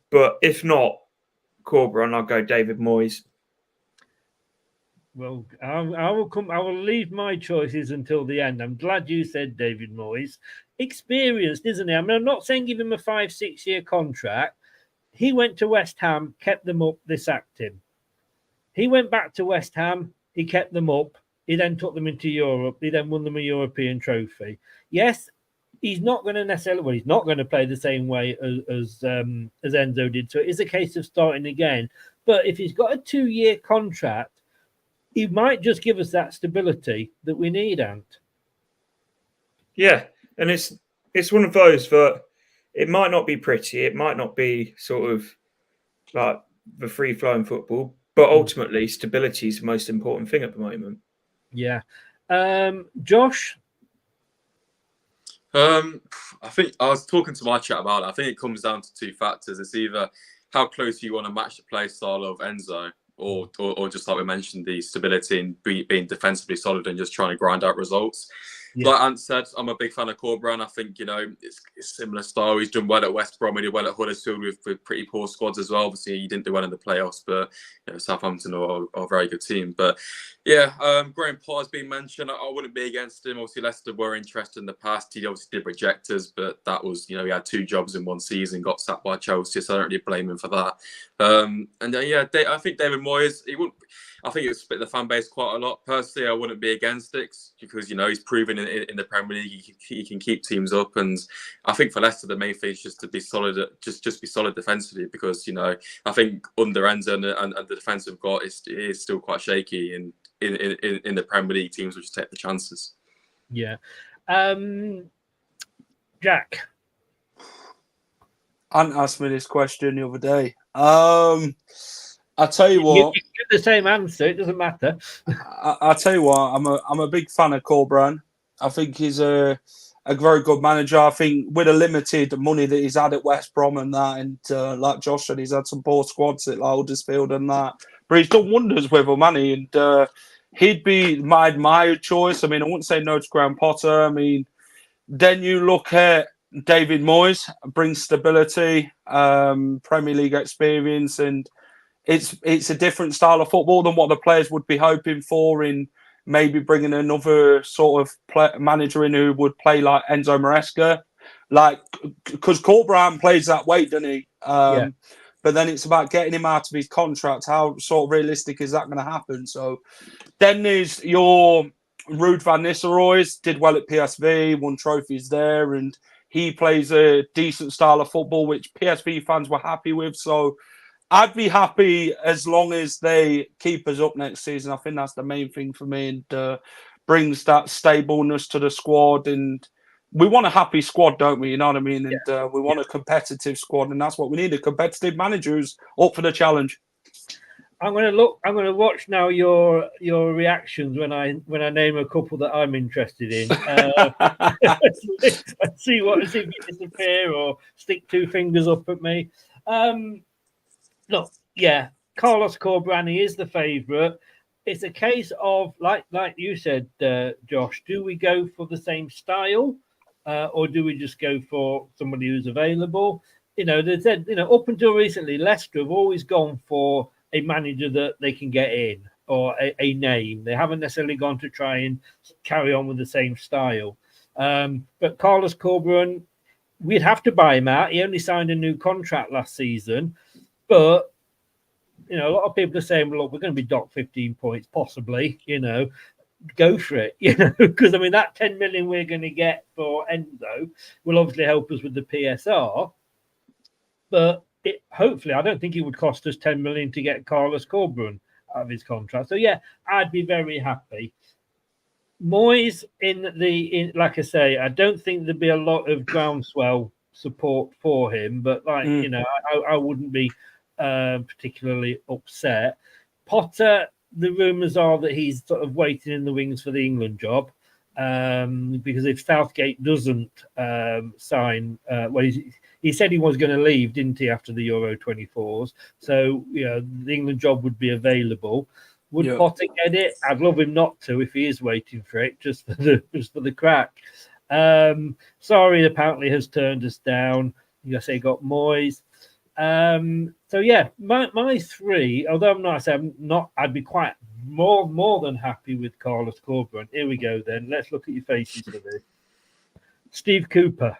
But if not Corberán, I'll go David Moyes. Well, I will come. I will leave my choices until the end. I'm glad you said David Moyes. Experienced, isn't he? I mean, I'm not saying give him a 5-6 year contract. He went to West Ham, kept them up. They sacked him. He went back to West Ham. He kept them up. He then took them into Europe. He then won them a European trophy. Yes, he's not going to necessarily. Well, he's not going to play the same way as Enzo did. So it is a case of starting again. But if he's got a 2-year contract, he might just give us that stability that we need, Ant. Yeah, and it's one of those that it might not be pretty, it might not be sort of like the free-flowing football, but ultimately stability is the most important thing at the moment. Yeah. Josh? I think I was talking to my chat about it. I think it comes down to 2 factors. It's either how close you want to match the play style of Enzo, or just like we mentioned, the stability and being defensively solid and just trying to grind out results. Yeah. Like Ant said, I'm a big fan of Corberán. I think, it's similar style. He's done well at West Brom. He did well at Huddersfield with pretty poor squads as well. Obviously, he didn't do well in the playoffs, but Southampton are a very good team. But yeah, Graham Potter's been mentioned. I wouldn't be against him. Obviously, Leicester were interested in the past. He obviously did reject us, but that was, he had 2 jobs in one season, got sacked by Chelsea, so I don't really blame him for that. I think David Moyes, I think it would split the fan base quite a lot. Personally, I wouldn't be against it because, he's proven in the Premier League he can keep teams up. And I think for Leicester, the main thing is just to be solid, just be solid defensively because, I think under Enzo and the defence we've got is still quite shaky. And in the Premier League, teams will just take the chances. Yeah. Jack? Ant asked me this question the other day. I tell you what, you give the same answer. It doesn't matter. I tell you what, I'm a big fan of Corberán. I think he's a very good manager. I think with the limited money that he's had at West Brom and that, and like Josh said, he's had some poor squads at Huddersfield and that, but he's done wonders with them, hasn't he? And he'd be my admired choice. I mean, I wouldn't say no to Graham Potter. I mean, then you look at David Moyes, brings stability, Premier League experience, and it's a different style of football than what the players would be hoping for in maybe bringing another sort of manager in who would play like Enzo Maresca. Like, because Corberán plays that way, doesn't he? Yeah. But then it's about getting him out of his contract. How sort of realistic is that going to happen? So then there's your Ruud van Nistelrooy, did well at PSV, won trophies there, and he plays a decent style of football, which PSV fans were happy with. So I'd be happy as long as they keep us up next season. I think that's the main thing for me, and brings that stableness to the squad. And we want a happy squad, don't we? You know what I mean? And we want a competitive squad, and that's what we need, a competitive manager who's up for the challenge. I'm going to watch now your reactions when I name a couple that I'm interested in. see if you disappear or stick 2 fingers up at me. Look, yeah, Carlos Corberán, he is the favourite. It's a case of, like you said, Josh, do we go for the same style or do we just go for somebody who's available? They said, up until recently, Leicester have always gone for a manager that they can get in or a name. They haven't necessarily gone to try and carry on with the same style. But Carlos Corberán, we'd have to buy him out. He only signed a new contract last season. But, a lot of people are saying, well, look, we're going to be docked 15 points, possibly, go for it, because, that 10 million we're going to get for Enzo will obviously help us with the PSR. But hopefully, I don't think it would cost us 10 million to get Carlos Corberán out of his contract. So, yeah, I'd be very happy. Moyes, like I say, I don't think there'd be a lot of groundswell support for him, but I wouldn't be particularly upset. Potter, the rumours are that he's sort of waiting in the wings for the England job because if Southgate doesn't sign, he said he was going to leave, didn't he, after the Euro 24s? So the England job would be available. Would Potter get it? I'd love him not to if he is waiting for it, just for the crack. Sorry, apparently has turned us down. You say got Moyes. So yeah, my three. Although I'd be quite more than happy with Carlos Corberán. Here we go. Then let's look at your faces for this. Steve Cooper.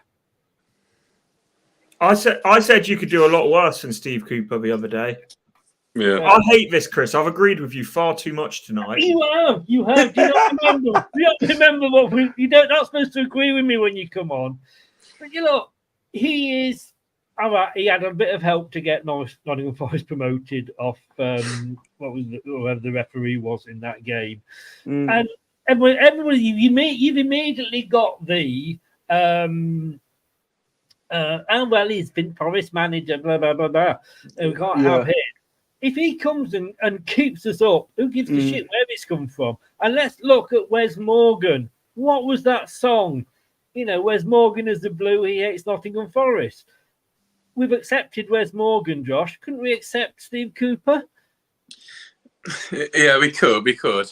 I said you could do a lot worse than Steve Cooper the other day. Yeah. I hate this, Chris. I've agreed with you far too much tonight. You have. Do you not remember? You don't remember not supposed to agree with me when you come on. But he is. All right, he had a bit of help to get Nottingham Forest promoted off whoever the referee was in that game, and everybody you've immediately got the he's been Forest manager, blah blah blah blah. And we can't have him. If he comes and keeps us up, who gives a shit where it's come from? And let's look at Wes Morgan. What was that song? Wes Morgan is the blue. He hates Nottingham Forest. We've accepted Wes Morgan, Josh. Couldn't we accept Steve Cooper? Yeah, we could. You're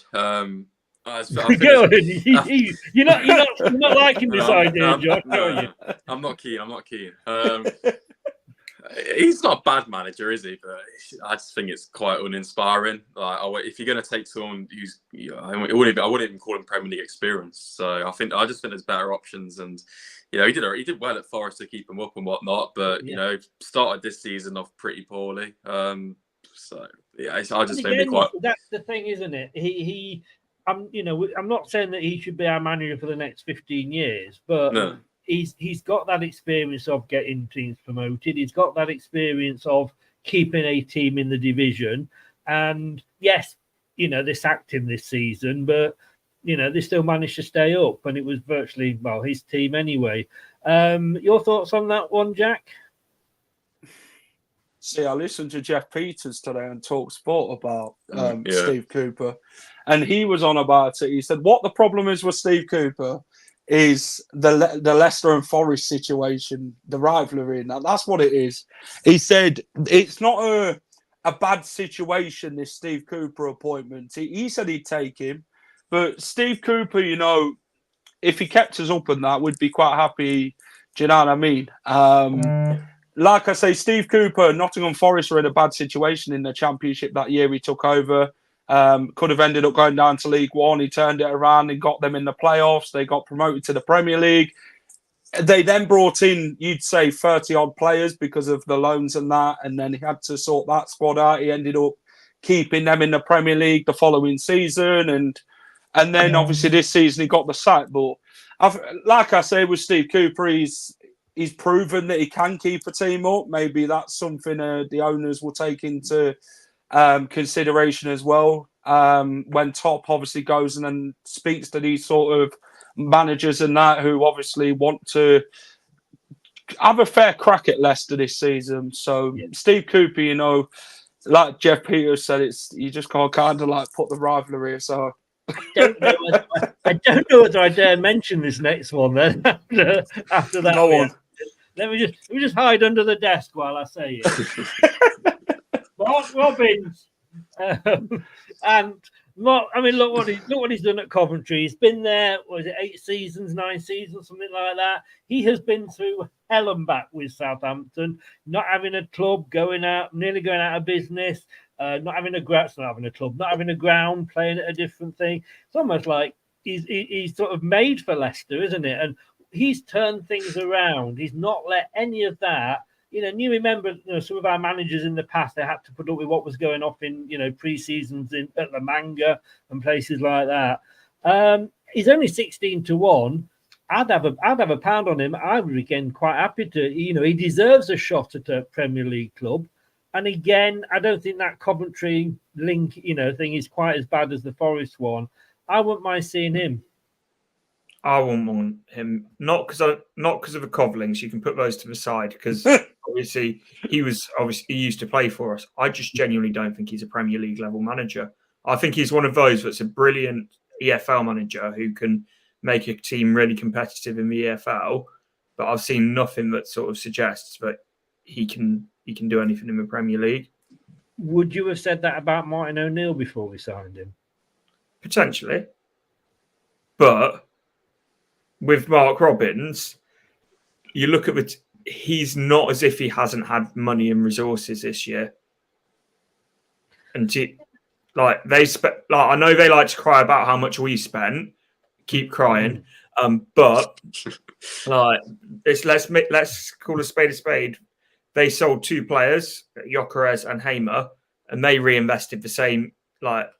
not liking this idea, Josh, are you? I'm not keen. He's not a bad manager, is he? But I just think it's quite uninspiring. Like, if you're going to take someone who's, I wouldn't even call him Premier League experience. So I just think there's better options. And he did well at Forest to keep him up and whatnot. But started this season off pretty poorly. I just think that's the thing, isn't it? I'm not saying that he should be our manager for the next 15 years, but. No. He's got that experience of getting teams promoted. He's got that experience of keeping a team in the division. And yes, they sacked him this season, but they still managed to stay up. And it was virtually his team anyway. Your thoughts on that one, Jack? See, I listened to Jeff Peters today on Talk Sport about Steve Cooper, and he was on about it. He said, "What the problem is with Steve Cooper is the Leicester and Forest situation, the rivalry. Now that's what it is." He said it's not a bad situation, this Steve Cooper appointment. He said he'd take him, but Steve Cooper, if he kept us up and that, we'd be quite happy. Do you know what I mean? Like I say, Steve Cooper, Nottingham Forest were in a bad situation in the Championship that year he took over. Could have ended up going down to League One. He turned it around and got them in the playoffs. They got promoted to the Premier League. They then brought in, you'd say, 30-odd players because of the loans and that, and then he had to sort that squad out. He ended up keeping them in the Premier League the following season, and then obviously this season he got the sack. But like I say, with Steve Cooper, he's proven that he can keep a team up. Maybe that's something the owners will take into consideration as well when Top obviously goes and then speaks to these sort of managers and that who obviously want to have a fair crack at Leicester this season. So Steve Cooper, like Jeff Peters said, you just can't kind of like put the rivalry. So I don't know whether I dare mention this next one then after that. Go on. Let me just hide under the desk while I say it. Mark Robbins, and Mark. I mean, look what he's done at Coventry. He's been there. Was it 8 seasons, 9 seasons, something like that? He has been through hell and back with Southampton. Not having a club, nearly going out of business. Not having a ground, playing at a different thing. It's almost like he's sort of made for Leicester, isn't it? And he's turned things around. He's not let any of that. And you remember, some of our managers in the past, they had to put up with what was going off in, pre-seasons at La Manga and places like that. He's only 16-1. I'd have a pound on him. I would again quite happy to. He deserves a shot at a Premier League club. And again, I don't think that Coventry link, thing is quite as bad as the Forest one. I wouldn't mind seeing him. I wouldn't want him, not because of the Covlings. You can put those to the side because obviously he used to play for us. I just genuinely don't think he's a Premier League level manager. I think he's one of those that's a brilliant EFL manager who can make a team really competitive in the EFL. But I've seen nothing that sort of suggests that he can do anything in the Premier League. Would you have said that about Martin O'Neill before we signed him? Potentially, but with Mark Robbins, you look at he's not as if he hasn't had money and resources this year. And I know they like to cry about how much we spent. Keep crying, but let's call a spade a spade. They sold 2 players, Gyökeres and Hamer, and they reinvested the same like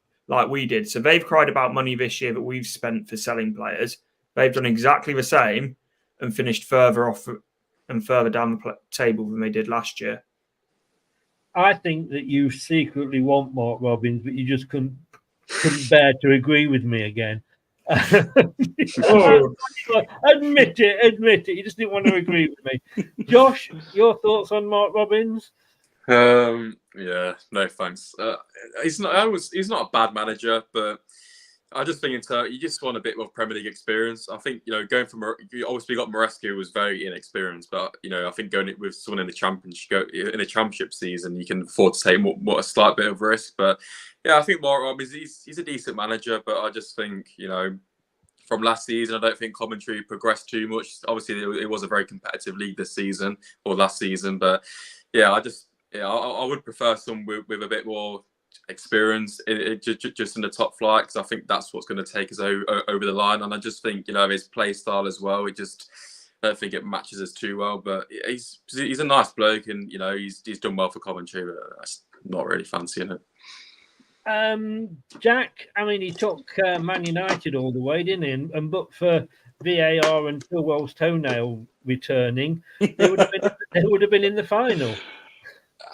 we did. So they've cried about money this year that we've spent for selling players. They've done exactly the same and finished further off and further down the table than they did last year. I think that you secretly want Mark Robins, but you just couldn't bear to agree with me again. Oh. Admit it. You just didn't want to agree with me. Josh, your thoughts on Mark Robins? Yeah, no thanks. He's not a bad manager, but I just think you just want a bit more Premier League experience. I think, going from, you obviously got Maresca, who was very inexperienced, but I think going with someone in the championship season, you can afford to take a slight bit of risk. But yeah, I think Mark Robins, he's a decent manager, but I just think, from last season, I don't think Coventry progressed too much. Obviously, it was a very competitive league this season or last season, but yeah, I would prefer some with a bit more experience just in the top flight, because I think that's what's going to take us over the line. And I just think his play style as well, I don't think it matches us too well. But he's a nice bloke, and he's done well for Coventry, but that's not really fancying it. Jack, I mean, he took Man United all the way, didn't he? And but for VAR and Chilwell's toenail returning, they would have been in the final.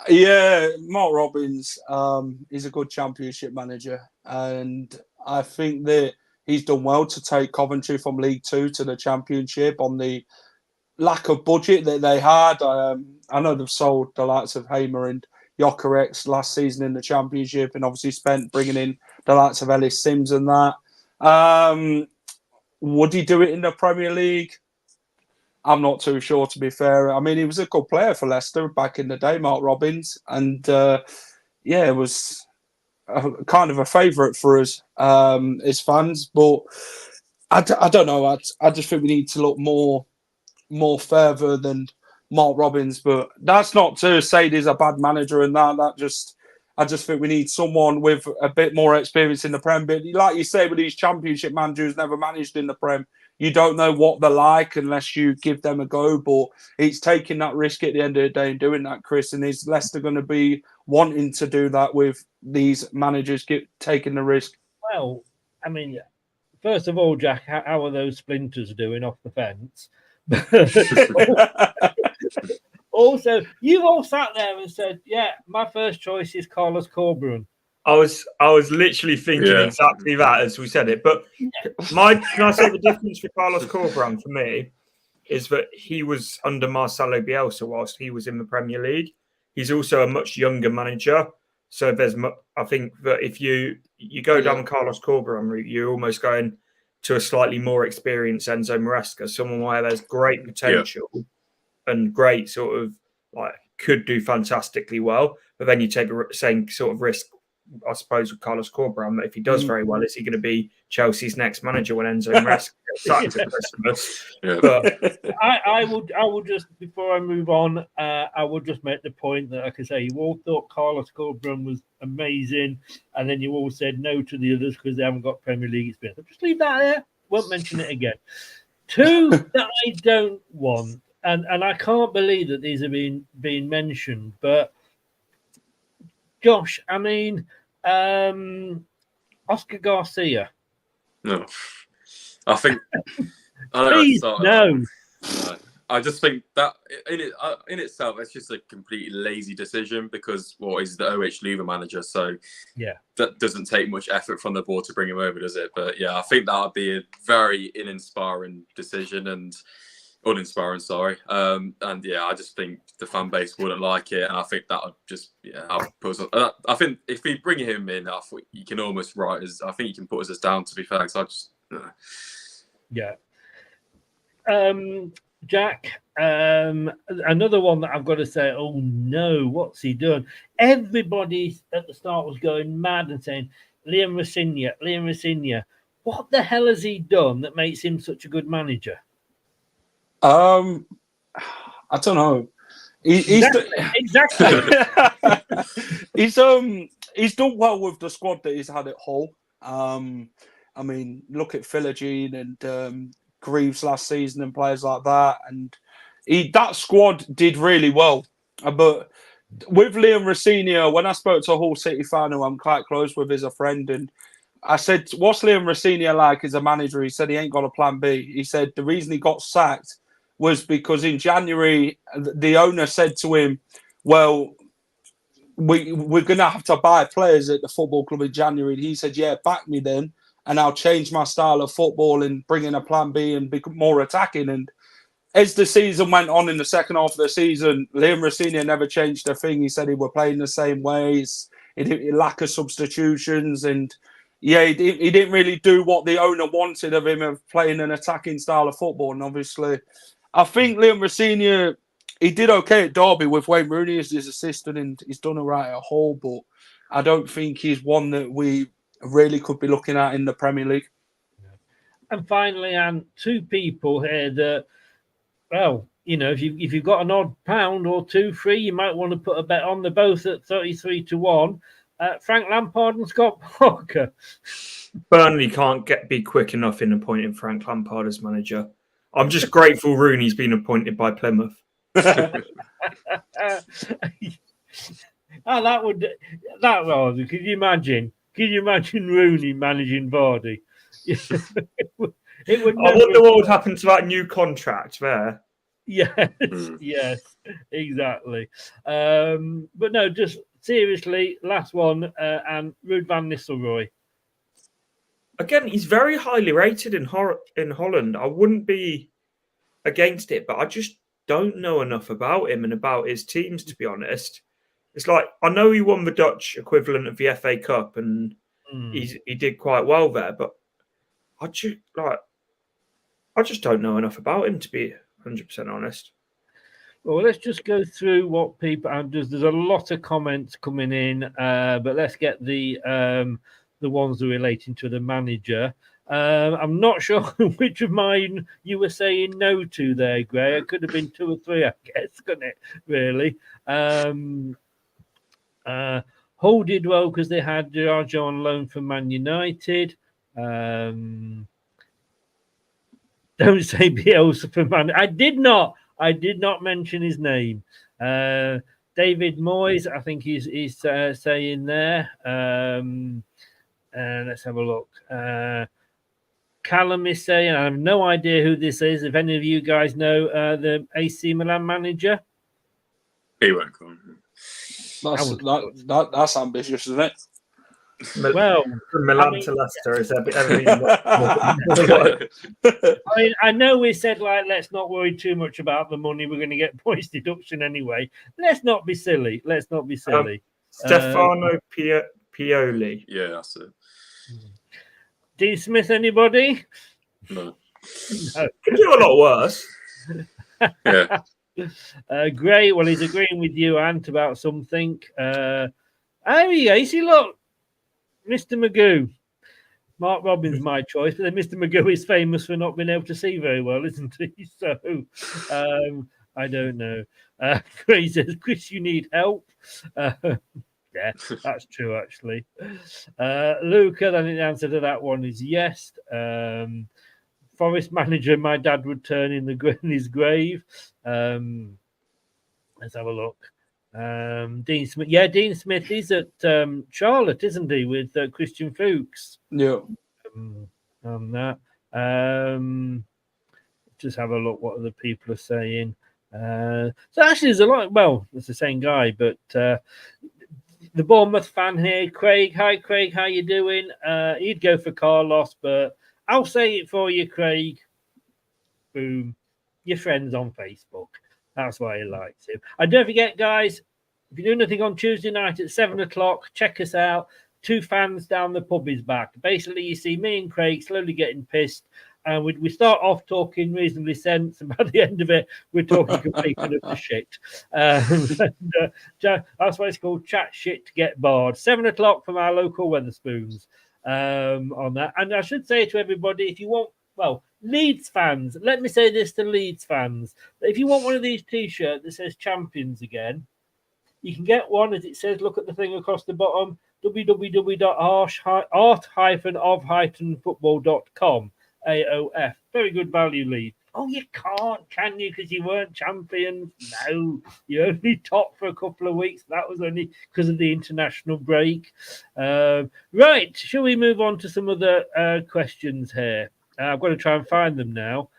Yeah, Mark Robins, he's a good Championship manager, and I think that he's done well to take Coventry from League 2 to the Championship on the lack of budget that they had. I know they've sold the likes of Hamer and Gyökeres last season in the Championship, and obviously spent bringing in the likes of Ellis Sims and that. Would he do it in the Premier League? I'm not too sure, to be fair. I mean, he was a good player for Leicester back in the day, Mark Robins, and it was kind of a favourite for us as fans. But I don't know. I just think we need to look more further than Mark Robins. But that's not to say he's a bad manager and that. I just think we need someone with a bit more experience in the Prem. But like you say, with these Championship managers never managed in the Prem, you don't know what they're like unless you give them a go. But it's taking that risk at the end of the day and doing that, Chris. And is Leicester going to be wanting to do that with these managers taking the risk? Well, I mean, first of all, Jack, how are those splinters doing off the fence? Also, you've all sat there and said, yeah, my first choice is Carlos Corberán. I was literally thinking exactly that as we said it. But can I say the difference with Carlos Corberán for me is that he was under Marcelo Bielsa whilst he was in the Premier League. He's also a much younger manager. So I think that if you go down the Carlos Corberán route, you're almost going to a slightly more experienced Enzo Maresca, someone where there's great potential and great sort of could do fantastically well. But then you take the same sort of risk, I suppose, with Carlos Corberán, that if he does very well, is he going to be Chelsea's next manager when Enzo Maresca gets sacked at Christmas? Yeah. But I would just, before I move on, I would just make the point that, like I say, you all thought Carlos Corberán was amazing, and then you all said no to the others because they haven't got Premier League experience. I'll just leave that there. Won't mention it again. Two that I don't want, and I can't believe that these are being mentioned, but Josh, I mean, Oscar Garcia. No, I think. Please, no. I just think that in itself, it's just a completely lazy decision because, he's the OH Lever manager, so that doesn't take much effort from the board to bring him over, does it? But yeah, I think that would be a very uninspiring decision and uninspiring. Sorry, and yeah, I just think the fan base wouldn't like it, and I think that would just I think if we bring him in, I think you can almost I think you can put us down. To be fair, because I just Jack, another one that I've got to say, oh no, what's he done? Everybody at the start was going mad and saying, Liam Rossigna. What the hell has he done that makes him such a good manager? I I don't know. He's he's done well with the squad that he's had at Hull. I mean, look at Philogene and Greaves last season and players like that, and that squad did really well. But with Liam Rosenior, when I spoke to a Hull City fan who I'm quite close with as a friend, and I said, "What's Liam Rosenior like as a manager?" He said he ain't got a plan B. He said the reason he got sacked was because in January the owner said to him, "Well, we're going to have to buy players at the football club in January." And he said, "Yeah, back me then, and I'll change my style of football and bring in a plan B and become more attacking." And as the season went on in the second half of the season, Liam Rosenior never changed a thing. He said he were playing the same ways. He didn't lack of substitutions, and yeah, he didn't really do what the owner wanted of him, of playing an attacking style of football. And obviously, I think Liam Rosenior, he did okay at Derby with Wayne Rooney as his assistant, and he's done all right at Hull, but I don't think he's one that we really could be looking at in the Premier League. And finally, and two people here that, well, you know, if you've got an odd pound or two free, you might want to put a bet on. They're both at 33-1. Frank Lampard and Scott Parker. Burnley can't be quick enough in appointing Frank Lampard as manager. I'm just grateful Rooney's been appointed by Plymouth. That was. Could you imagine Rooney managing Vardy? It would I wonder what would happen to that new contract there. Yes, exactly. But no, just seriously, last one, and Ruud van Nistelrooy. Again, he's very highly rated in Holland. I wouldn't be against it, but I just don't know enough about him and about his teams, to be honest. It's like, I know he won the Dutch equivalent of the FA Cup, and he did quite well there, but I just don't know enough about him, to be 100% honest. Well, let's just go through what people. There's a lot of comments coming in, but let's get the ones that are relating to the manager. I'm not sure which of mine you were saying no to there, Gray. It could have been 2 or 3, I guess, couldn't it? Really. Hull did well because they had Diageo on loan from Man United. Don't say Bielsa for Man. I did not mention his name. David Moyes, I think he's saying there. Let's have a look. Callum is saying, I have no idea who this is. If any of you guys know the AC Milan manager, he won't come. That's ambitious, isn't it? Well, from Milan to Leicester is everything. I know we said, like, let's not worry too much about the money. We're going to get points deduction anyway. Let's not be silly. Stefano Pioli. Yeah, that's it. Dean Smith, anybody? No. Could do a lot worse. Yeah. Great. Well, he's agreeing with you, Ant, about something. There we go. You see, look, Mr. Magoo. Mark Robbins, my choice, but then Mr. Magoo is famous for not being able to see very well, isn't he? So, I don't know. Gray says, Chris, you need help. Yeah, that's true, actually. Luca, I think the answer to that one is yes. Forest manager, my dad would turn in his grave. Let's have a look. Dean Smith. Yeah, Dean Smith is at Charlotte, isn't he, with Christian Fuchs? Yeah. On that. Just have a look what other people are saying. So actually, there's a lot. Well, it's the same guy, but the Bournemouth fan here, Craig. Hi, Craig. How you doing? He'd go for Carlos, but I'll say it for you, Craig. Boom. Your friends on Facebook. That's why he likes him. And don't forget, guys, if you're doing anything on Tuesday night at 7:00, check us out. 2 fans down the pub is back. Basically, you see me and Craig slowly getting pissed. And we start off talking reasonably sense, and by the end of it, we're talking complete and utter shit. That's why it's called Chat Shit to Get Barred. 7:00 from our local Wetherspoons on that. And I should say to everybody, if you want, well, Leeds fans, let me say this to Leeds fans. If you want one of these T-shirts that says champions again, you can get one, as it says, look at the thing across the bottom, www.art-of-football.com, AOF. Very good value, Leeds. Oh, you can't, can you? Because you weren't champions. No, you only topped for a couple of weeks. That was only because of the international break. Right, shall we move on to some other questions here? I've got to try and find them now.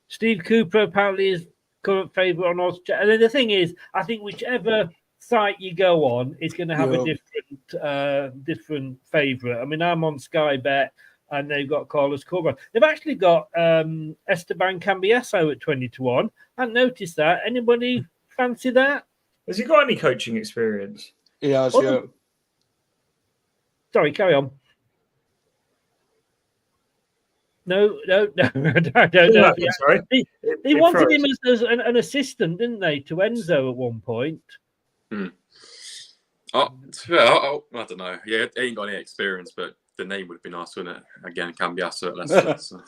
Steve Cooper apparently is current favourite on Oz. And then the thing is, I think whichever site you go on is going to have a different favourite. I mean, I'm on Sky Bet, and they've got Carlos Corban. They've actually got Esteban Cambiasso at 20-1. I hadn't noticed that. Anybody fancy that? Has he got any coaching experience? Yeah, Sorry, carry on. No, I don't know. Sorry. They wanted him as an assistant, didn't they, to Enzo at one point? I don't know. Yeah, he ain't got any experience, but the name would be nice, wouldn't it? Again, Cambiasso at Leicester.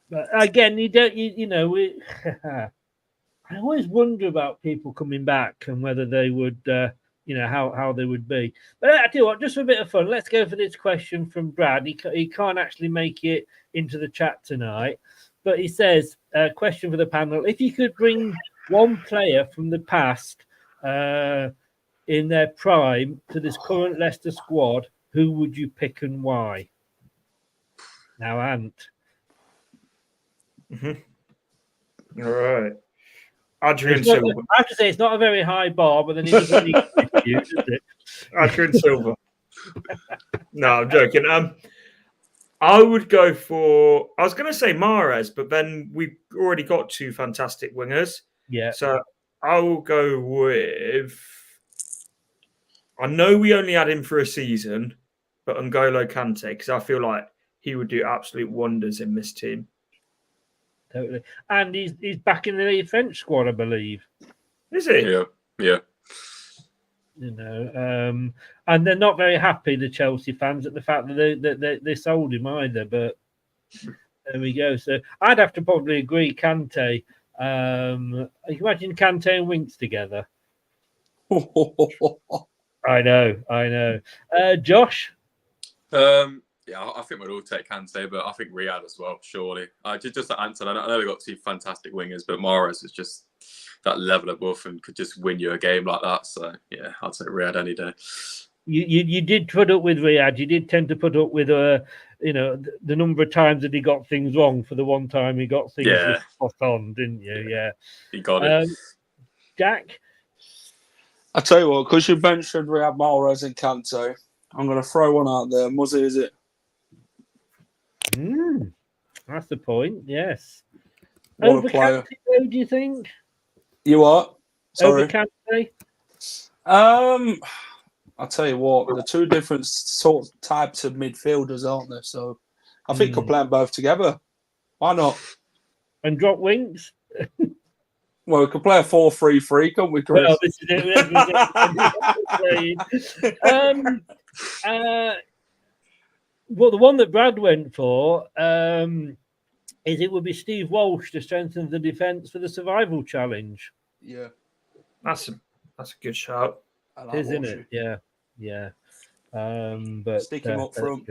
But again, you don't. I always wonder about people coming back and whether they would, how they would be. But I tell you what, just for a bit of fun, let's go for this question from Brad. He can't actually make it into the chat tonight, but he says, question for the panel: if you could bring one player from the past in their prime to this current Leicester squad, who would you pick and why? Now, Ant. Mm-hmm. All right. Adrian Silva. I have to say, it's not a very high bar, but then it doesn't really confuse, does it? Adrian Silva. No, I'm joking. I would go for. I was going to say Mahrez, but then we've already got two fantastic wingers. Yeah. So I will go with. I know we only had him for a season, but N'Golo Kante, because I feel like he would do absolute wonders in this team. Totally. And he's back in the French squad, I believe. Is he? Yeah. And they're not very happy, the Chelsea fans, at the fact that they sold him either. But there we go. So I'd have to probably agree, Kante. You imagine Kante and Winks together. I know. Josh? Yeah, I think we'd all take Kante, but I think Riyad as well, surely. Just to answer, I know we've got two fantastic wingers, but Mahrez is just that level above and could just win you a game like that. So, yeah, I'd say Riyad any day. You did put up with Riyad. You did tend to put up with, the number of times that he got things wrong for the one time he got things spot on, didn't you? Yeah. He got it. Jack? I tell you what, because you mentioned Riyad Mahrez and Kante, I'm going to throw one out there. Muzzy, is it? That's the point, yes. What Over a player. Kante, do you think? You what? Sorry. Over Kante? I'll tell you what, the two different sort of types of midfielders, aren't there? So I think we'll play them both together. Why not? And drop Winks? Well, we could play a 4-3-3, can't we, Chris? Well, this is it. Well, the one that Brad went for is it would be Steve Walsh to strengthen the defence for the survival challenge. Yeah. That's a good shout. Isn't it? Yeah. But stick him up front.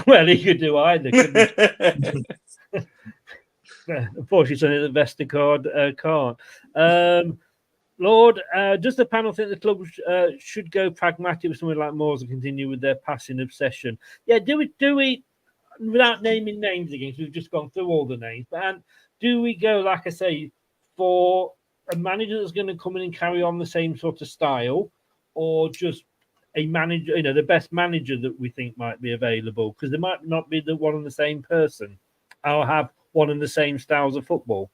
Well, he could do either, couldn't he? Unfortunately, the Vestergaard can't. Lord, does the panel think the club should go pragmatic with something like Moores and continue with their passing obsession? Yeah, do we, without naming names again, because we've just gone through all the names, but do we go, like I say, for a manager that's going to come in and carry on the same sort of style, or just a manager, the best manager that we think might be available? Because there might not be the one and the same person. I'll have one and the same styles of football.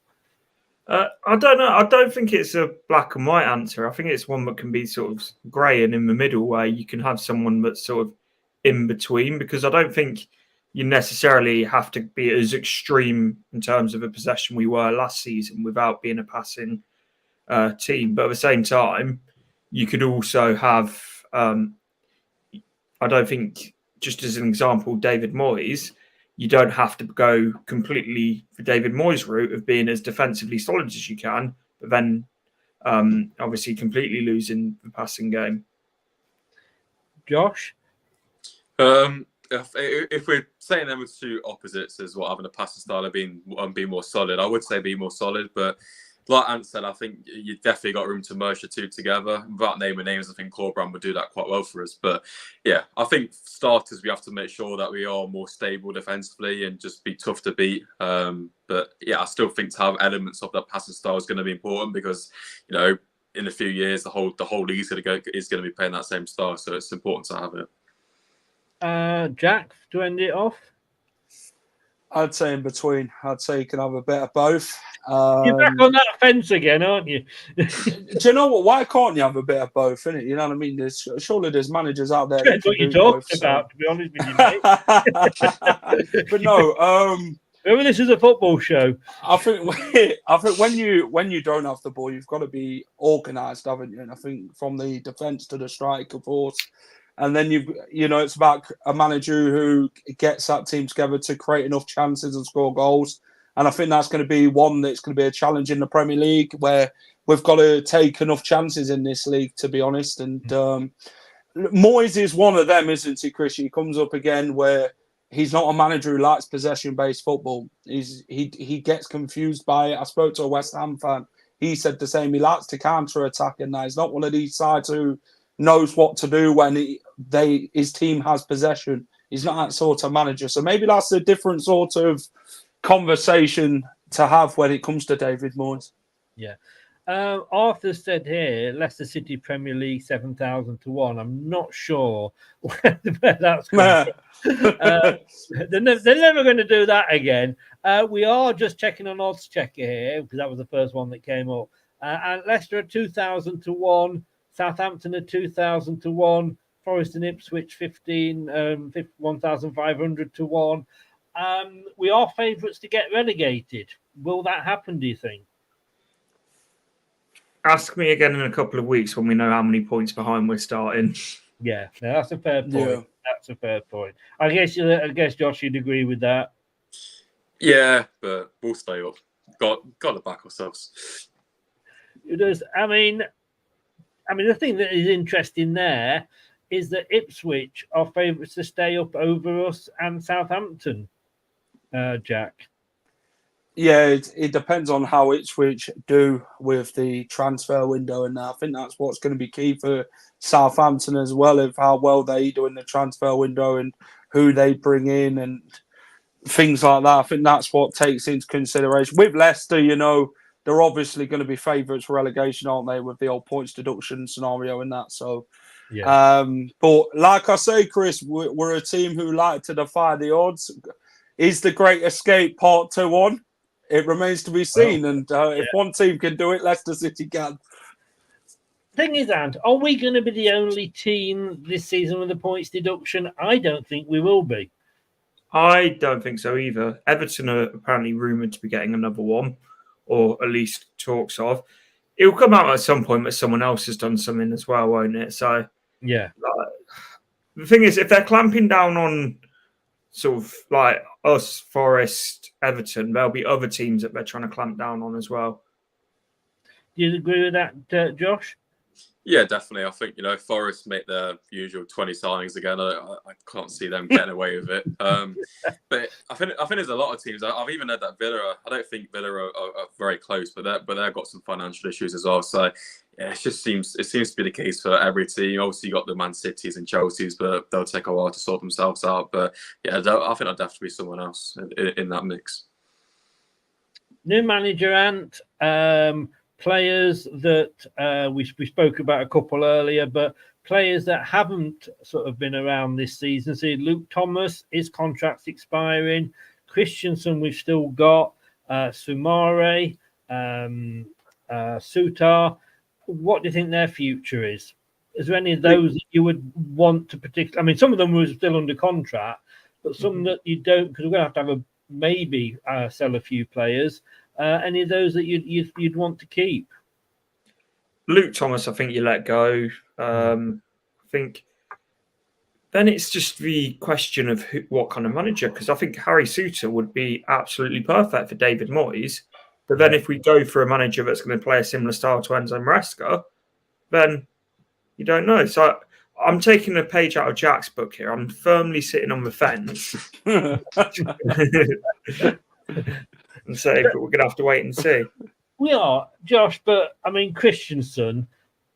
I don't know. I don't think it's a black and white answer. I think it's one that can be sort of grey and in the middle, where you can have someone that's sort of in between, because I don't think you necessarily have to be as extreme in terms of a possession we were last season without being a passing team. But at the same time, you could also have, I don't think just as an example, David Moyes, you don't have to go completely for David Moyes' route of being as defensively solid as you can, but then obviously completely losing the passing game. Josh? If we're saying them as two opposites as what having a passing style of being more solid, I would say be more solid. But like Ant said, I think you definitely got room to merge the two together. Without naming names, I think Corbrand would do that quite well for us. But yeah, I think starters, we have to make sure that we are more stable defensively and just be tough to beat. But yeah, I still think to have elements of that passing style is going to be important because, you know, in a few years, the whole league is going to be playing that same style. So it's important to have it. Jack, to end it off? I'd say in between. I'd say you can have a bit of both. You're back on that fence again, aren't you? Do you know what? Why can't you have a bit of both, innit? You know what I mean? Surely there's managers out there that That's can what you're do talking both, about, to be honest with you, mate. But no, remember, this is a football show. I think when you don't have the ball, you've got to be organised, haven't you? And I think from the defence to the strike, of course, and then it's about a manager who gets that team together to create enough chances and score goals. And I think that's going to be one that's going to be a challenge in the Premier League, where we've got to take enough chances in this league, to be honest. And Moyes is one of them, isn't he, Chris? He comes up again where he's not a manager who likes possession-based football. He gets confused by it. I spoke to a West Ham fan. He said the same. He likes to counter-attack, and he's not one of these sides who knows what to do when his team has possession. He's not that sort of manager. So maybe that's a different sort of conversation to have when it comes to David Moyes. Yeah. Arthur said here, Leicester City Premier League 7,000 to 1. I'm not sure where that's coming from. They're never going to do that again. We are just checking on odds checker here because that was the first one that came up. And Leicester at 2,000 to 1, Southampton at 2,000 to 1, Forest and Ipswich 1,500 to 1. We are favourites to get relegated. Will that happen, do you think? Ask me again in a couple of weeks when we know how many points behind we're starting. Yeah, no, that's a fair point. Yeah. That's a fair point. I guess Josh, you'd agree with that. Yeah, but we'll stay up. Got to back ourselves. It does. I mean, the thing that is interesting there is that Ipswich are favourites to stay up over us and Southampton. Jack. Yeah, it depends on how Ipswich do with the transfer window, and I think that's what's going to be key for Southampton as well, of how well they do in the transfer window and who they bring in and things like that. I think that's what takes into consideration. With Leicester, they're obviously going to be favourites for relegation, aren't they, with the old points deduction scenario and that. So, yeah. But like I say, Chris, we're a team who like to defy the odds. Is the Great Escape Part 2 on? It remains to be seen. If one team can do it, Leicester City can. Thing is, Ant, are we going to be the only team this season with the points deduction? I don't think we will be. I don't think so either. Everton are apparently rumoured to be getting another one, or at least talks of. It will come out at some point, but someone else has done something as well, won't it? So, yeah. The thing is, if they're clamping down on sort of like us, Forest, Everton, there'll be other teams that they're trying to clamp down on as well. Do you agree with that, Josh? Yeah, definitely. I think, Forest make their usual 20 signings again. I can't see them getting away with it. But I think there's a lot of teams. I've even heard that Villa, I don't think Villa are very close, but they've got some financial issues as well. So, yeah, it seems to be the case for every team. Obviously, you got the Man Cities and Chelseas, but they'll take a while to sort themselves out. But, yeah, I think there'll definitely be someone else in that mix. New manager, Ant. Players that we spoke about a couple earlier, but players that haven't sort of been around this season. So Luke Thomas, his contract's expiring. Christensen, we've still got. Sumare, Sutar. What do you think their future is? Is there any of those that you would want to particularly? I mean, some of them were still under contract, but some that you don't, because we're going to have maybe sell a few players. Any of those that you'd want to keep? Luke Thomas, I think you let go. I think then it's just the question of what kind of manager, because I think Harry Souttar would be absolutely perfect for David Moyes. But then if we go for a manager that's going to play a similar style to Enzo Maresca, then you don't know. So I'm taking a page out of Jack's book here. I'm firmly sitting on the fence and say, but we're going to have to wait and see. We are, Josh, but I mean, Christensen,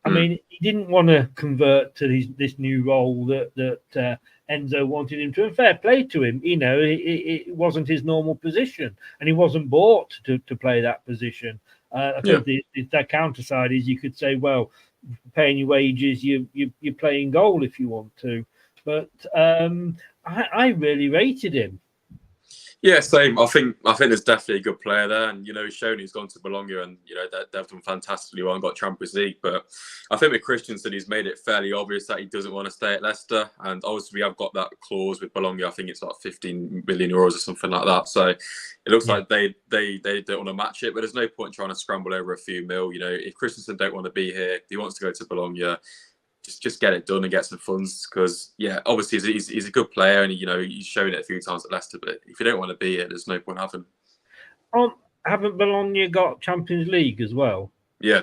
I mean, he didn't want to convert to this new role that Enzo wanted him to. And fair play to him. You know, it wasn't his normal position, and he wasn't bought to play that position. I think the counter side is you could say, well, paying your wages, you're playing goal if you want to. But I really rated him. Yeah, same. I think there's definitely a good player there, and he's shown he's gone to Bologna, and they've done fantastically well and got Champions League. But I think with Christensen, he's made it fairly obvious that he doesn't want to stay at Leicester, and obviously we have got that clause with Bologna. I think it's like 15 million euros or something like that. So it looks like they don't want to match it, but there's no point trying to scramble over a few mil. If Christensen don't want to be here, he wants to go to Bologna. Just get it done and get some funds, because obviously he's a good player, and he's shown it a few times at Leicester. But if you don't want to be here, there's no point having. Haven't Bologna got Champions League as well? Yeah.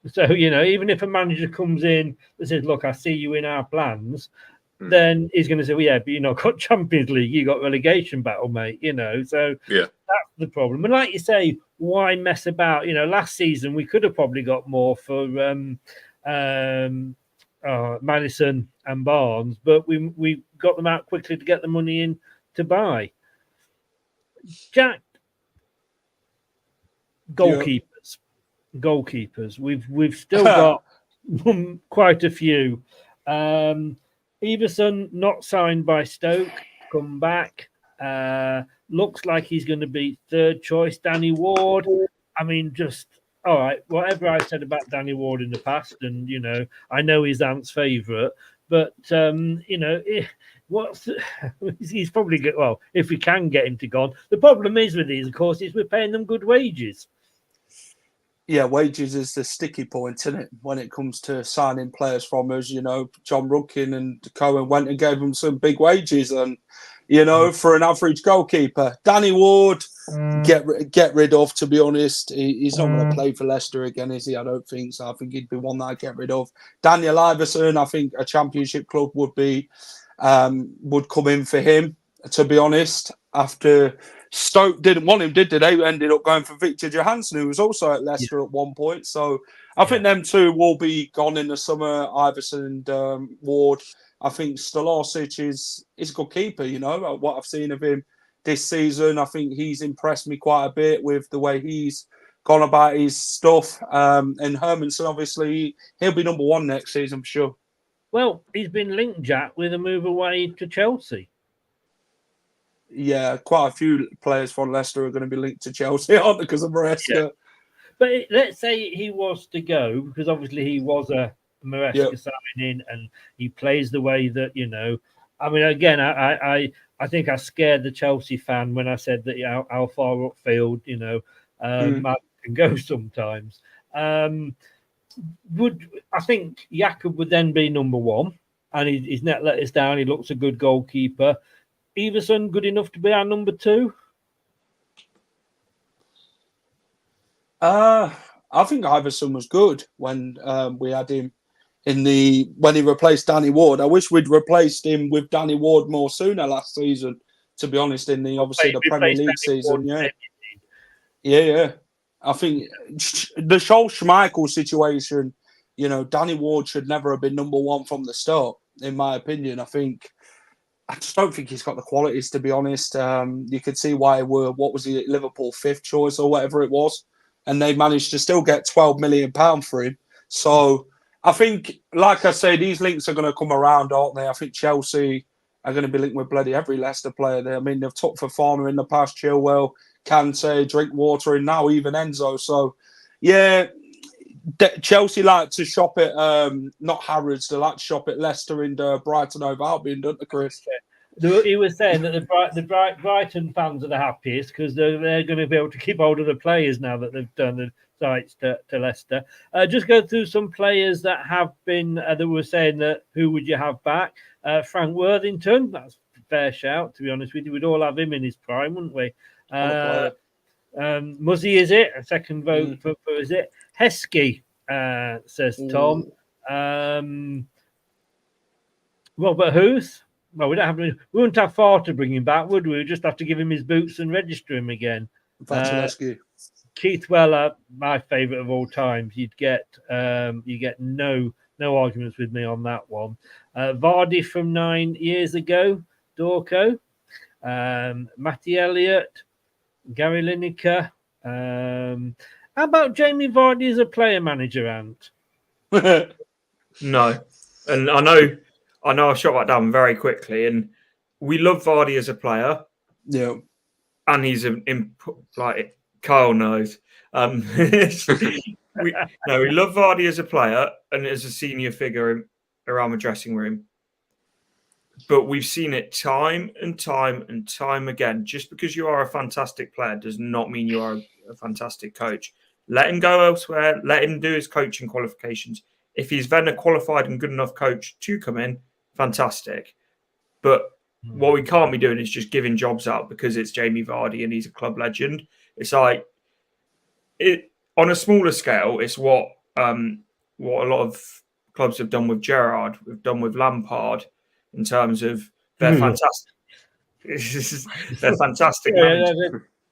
So even if a manager comes in that says, "Look, I see you in our plans," then he's going to say, "Well, yeah, but you're not got Champions League. You got relegation battle, mate." So that's the problem. And like you say, why mess about? Last season we could have probably got more for. Madison and Barnes, but we got them out quickly to get the money in to buy. Jack, goalkeepers. We've still got quite a few. Everson not signed by Stoke, come back. Looks like he's going to be third choice. Danny Ward. I mean, just. All right, whatever I've said about Danny Ward in the past, and I know he's Ant's favourite, but he's probably good. Well, if we can get him to go on, the problem is with these, of course, is we're paying them good wages. Yeah, wages is the sticky point, isn't it? When it comes to signing players from us, John Rudkin and Cohen went and gave them some big wages, and for an average goalkeeper, Danny Ward. Get rid of, to be honest. He's not going to play for Leicester again, is he? I don't think so. I think he'd be one that I'd get rid of. Daniel Iverson, I think a championship club would come in for him, to be honest. After Stoke didn't want him, did they? They ended up going for Victor Johansson, who was also at Leicester at one point. So I think them two will be gone in the summer, Iverson and Ward. I think Stolosic is a good keeper, what I've seen of him this season. I think he's impressed me quite a bit with the way he's gone about his stuff. And Hermanson, obviously, he'll be number one next season for sure. Well, he's been linked, Jack, with a move away to Chelsea. Yeah, quite a few players from Leicester are going to be linked to Chelsea, aren't they, because of Maresca? Yeah. But let's say he was to go, because obviously he was a Maresca signing, and he plays the way that, I mean, again, I think I scared the Chelsea fan when I said that how far upfield, man can go sometimes. I think Jakob would then be number one, and he's not let us down. He looks a good goalkeeper. Everson good enough to be our number two? I think Iverson was good when we had him when he replaced Danny Ward. I wish we'd replaced him with Danny Ward more sooner last season, to be honest, in the Premier League season. Yeah. I think the Scholl Schmeichel situation, Danny Ward should never have been number one from the start, in my opinion. I just don't think he's got the qualities, to be honest. You could see why Liverpool fifth choice or whatever it was, and they managed to still get £12 million for him. So I think, like I say, these links are going to come around, aren't they? I think Chelsea are going to be linked with bloody every Leicester player there. I mean, they've took Fofana in the past, Chilwell, Kante, Drinkwater, and now even Enzo. So, yeah, Chelsea like to shop at, not Harrods, they like to shop at Leicester and Brighton over Albion, don't they, Chris? He was saying that the Brighton fans are the happiest because they're going to be able to keep hold of the players now that they've done the sites to Leicester. Just go through some players that have been that were saying that who would you have back? Frank Worthington, that's a fair shout, to be honest with you. We'd all have him in his prime, wouldn't we? Muzzy, is it? A second vote for is it? Heskey, says Tom. Robert Huth. Well, we wouldn't have far to bring him back, would we? We'd just have to give him his boots and register him again. Keith Weller, my favourite of all times. You get no arguments with me on that one. Vardy from 9 years ago, Dorco. Matty Elliott, Gary Lineker. How about Jamie Vardy as a player manager, Ant? No, and I know I shot that down very quickly, and we love Vardy as a player. Yeah, and he's like Kyle knows. We love Vardy as a player and as a senior figure around the dressing room. But we've seen it time and time and time again. Just because you are a fantastic player does not mean you are a fantastic coach. Let him go elsewhere. Let him do his coaching qualifications. If he's then a qualified and good enough coach to come in, fantastic. But what we can't be doing is just giving jobs out because it's Jamie Vardy and he's a club legend. It's like on a smaller scale. It's what a lot of clubs have done with Gerrard, we've done with Lampard, in terms of they're fantastic. They're fantastic.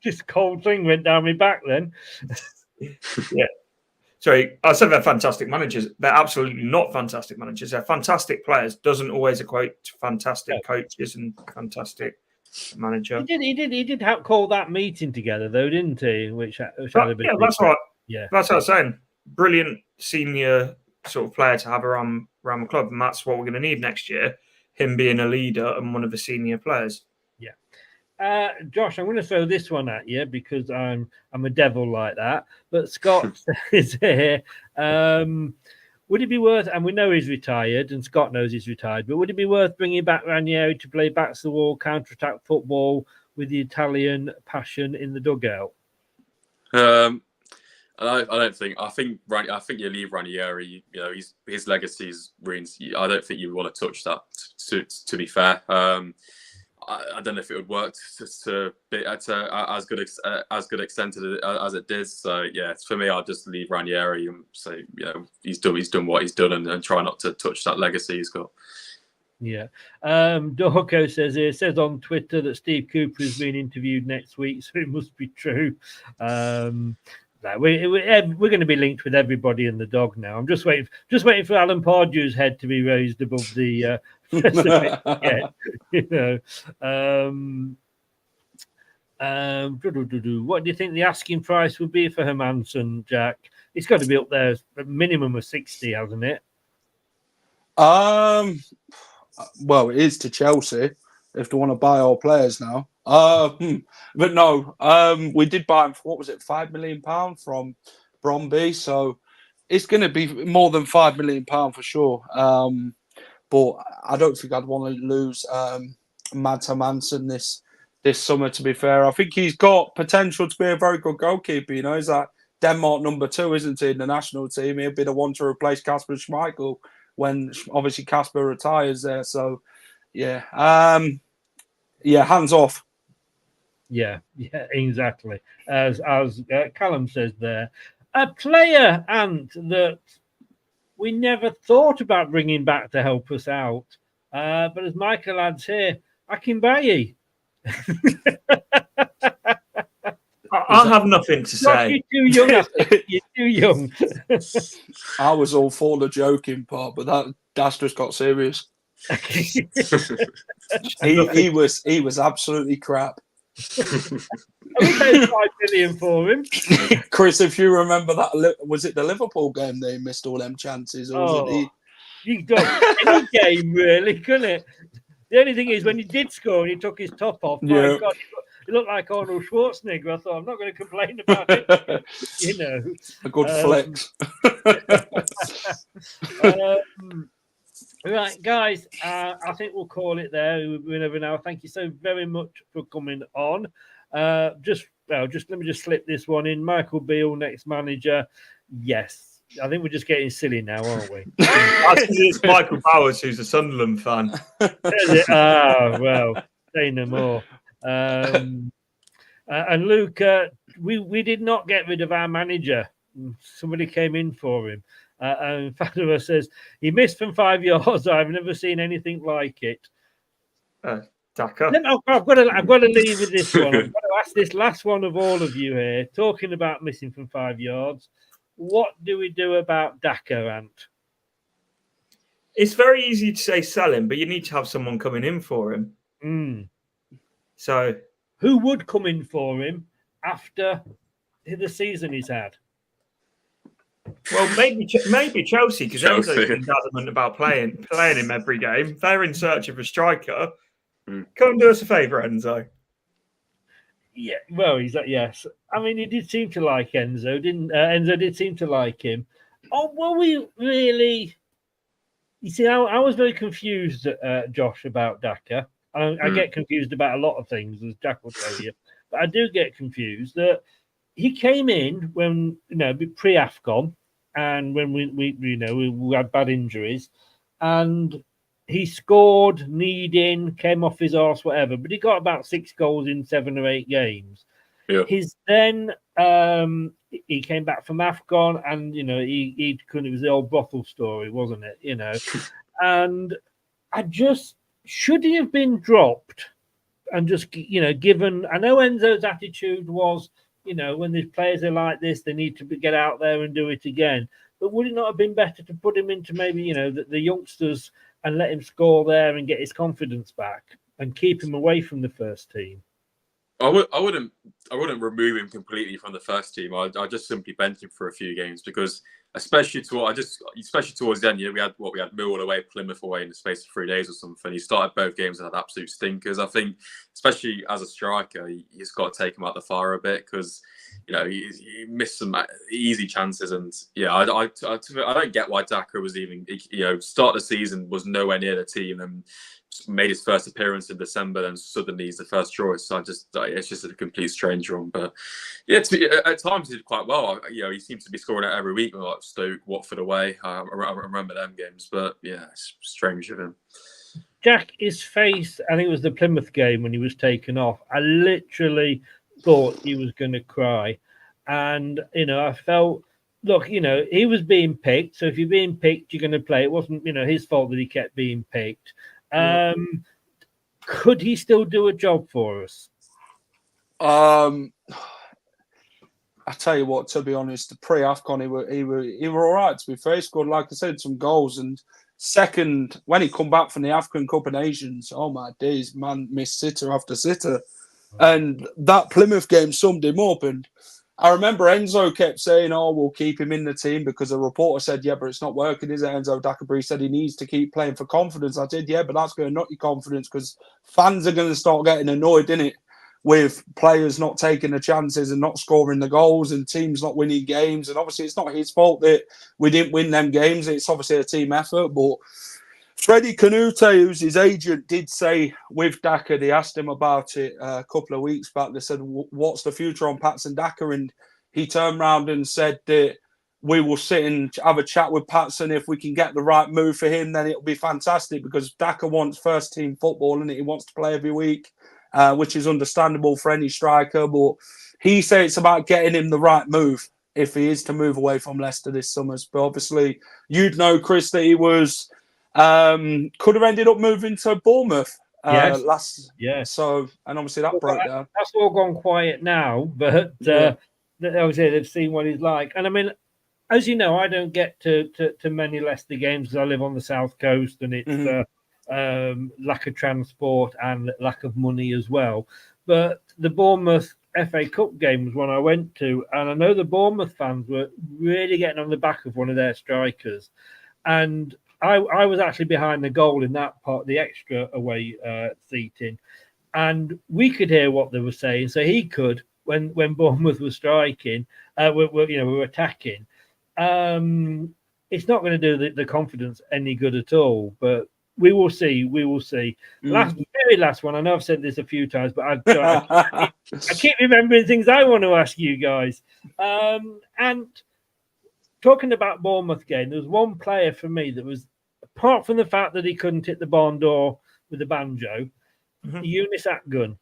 Just a cold thing went down my back then. Yeah. Sorry, I said they're fantastic managers. They're absolutely not fantastic managers. They're fantastic players. Doesn't always equate to fantastic coaches and fantastic manager. He did call that meeting together though, didn't he? Which had a bit. That's right. Yeah, that's what I was saying. Brilliant senior sort of player to have around the club, and that's what we're going to need next year. Him being a leader and one of the senior players. Yeah. Josh, I'm going to throw this one at you because I'm a devil like that. But Scott is here. Would it be worth, and we know he's retired, and Scott knows he's retired, but would it be worth bringing back Ranieri to play backs to the wall, counter-attack football with the Italian passion in the dugout? I don't think. I think you leave Ranieri. You know, his legacy is ruined. I don't think you want to touch that. To be fair, I don't know if it would work to be at as good extent as it did. So yeah, for me, I'll just leave Ranieri and say, you know, he's done what he's done, and try not to touch that legacy he's got. Yeah. Dorco says on Twitter that Steve Cooper is being interviewed next week, so it must be true. We're going to be linked with everybody in the dog now. I'm just waiting for Alan Pardew's head to be raised above the you know. What do you think the asking price would be for Hermansen, Jack? It's got to be up there, a minimum of 60, hasn't it? Well, it is to Chelsea if they want to buy all players now. But no, we did buy him for, what was it, £5 million from Bromby, so it's going to be more than £5 million for sure. But I don't think I'd want to lose Mads Hermansen this summer, to be fair. I think he's got potential to be a very good goalkeeper. You know, he's like Denmark number 2, isn't he, in the national team? He'll be the one to replace Kasper Schmeichel when obviously Kasper retires there. So, yeah, hands off. Yeah, exactly. As Callum says there, a player, Ant, that we never thought about bringing back to help us out. But as Michael adds here, Akinbaye. I have nothing to say. You're too young. You're too young. I was all for the joking part, but that's just got serious. he was absolutely crap. We paid $5 million for him. Chris, if you remember that, was it the Liverpool game they missed all them chances? Or was it you got any game really, couldn't it? The only thing is when he did score and he took his top off, my God, he looked like Arnold Schwarzenegger. I thought, I'm not going to complain about it. You know, a good flex. Right, guys, I think we'll call it there. We've been over now. Thank you so very much for coming on. Just let me just slip this one in. Michael Beale, next manager. Yes. I think we're just getting silly now, aren't we? It's Michael Bowers, who's a Sunderland fan. Is it? Ah, well, say no more. And Luke, we did not get rid of our manager. Somebody came in for him. And Fatima says he missed from 5 yards. I've never seen anything like it. Daka. I've got to leave with this one. I've got to ask this last one of all of you here, talking about missing from 5 yards. What do we do about Daka, Ant? It's very easy to say sell him, but you need to have someone coming in for him. So, who would come in for him after the season he's had? Well, maybe Chelsea, because Enzo's been adamant about playing him every game. They're in search of a striker. Come and do us a favour, Enzo. Yeah, well, he's like, yes. I mean, he did seem to like Enzo, didn't Enzo did seem to like him. Oh, were we really? You see, I was very confused, Josh, about Daka. I get confused about a lot of things, as Jack will tell you. But I do get confused that he came in when, pre-AFCON, and when we had bad injuries, and he scored, kneed in, came off his arse, whatever. But he got about 6 goals in 7 or 8 games. Yeah. He came back from AFCON, and he couldn't. It was the old brothel story, wasn't it? And should he have been dropped and just given? I know Enzo's attitude was, when these players are like this, they need to get out there and do it again. But would it not have been better to put him into maybe the youngsters and let him score there and get his confidence back and keep him away from the first team? I wouldn't remove him completely from the first team. I'd just simply bench him for a few games, because especially towards the end, we had Millwall away, Plymouth away in the space of 3 days or something. He started both games and had absolute stinkers. I think, especially as a striker, he's got to take him out the fire a bit, because he missed some easy chances. And I don't get why Daka was even start of the season was nowhere near the team and made his first appearance in December, then suddenly he's the first choice. So it's just a complete strange one. But yeah, at times he did quite well. He seems to be scoring out every week, like Stoke, Watford away. I remember them games, but yeah, it's strange of him. Jack, his face, I think it was the Plymouth game when he was taken off. I literally thought he was going to cry. And, I felt, look, he was being picked. So if you're being picked, you're going to play. It wasn't, his fault that he kept being picked. Could he still do a job for us? I tell you what, to be honest, the pre-AFCON, he were all right, to be fair. He scored, like I said, some goals. And second, when he come back from the African Cup of Nations, oh my days, man, missed sitter after sitter. And that Plymouth game summed him up. And I remember Enzo kept saying, oh, we'll keep him in the team, because a reporter said, yeah, but it's not working, is it? Enzo Dakabree said he needs to keep playing for confidence. I said, yeah, but that's going to knock your confidence, because fans are going to start getting annoyed, innit, with players not taking the chances and not scoring the goals and teams not winning games. And obviously it's not his fault that we didn't win them games. It's obviously a team effort. But Freddie Canute, who's his agent, did say with Daka, they asked him about it a couple of weeks back. They said, what's the future on Patson Daka? And he turned around and said that we will sit and have a chat with Patson. If we can get the right move for him, then it'll be fantastic, because Daka wants first team football and he wants to play every week, which is understandable for any striker. But he said it's about getting him the right move if he is to move away from Leicester this summer. But obviously, you'd know, Chris, that he was... could have ended up moving to Bournemouth So, and obviously that broke down. That's all gone quiet now, but obviously they've seen what he's like. And I mean, as you know, I don't get to many Leicester games because I live on the south coast, and it's lack of transport and lack of money as well. But the Bournemouth FA Cup game was one I went to, and I know the Bournemouth fans were really getting on the back of one of their strikers, and I was actually behind the goal in that part, the extra away seating, and we could hear what they were saying. So he could, when Bournemouth was striking, we were attacking. It's not going to do the confidence any good at all. But We will see. We will see. Very last one. I know I've said this a few times, but I keep remembering things I want to ask you guys. And talking about Bournemouth game, there was one player for me that was, apart from the fact that he couldn't hit the barn door with the banjo, Eunice Atgun.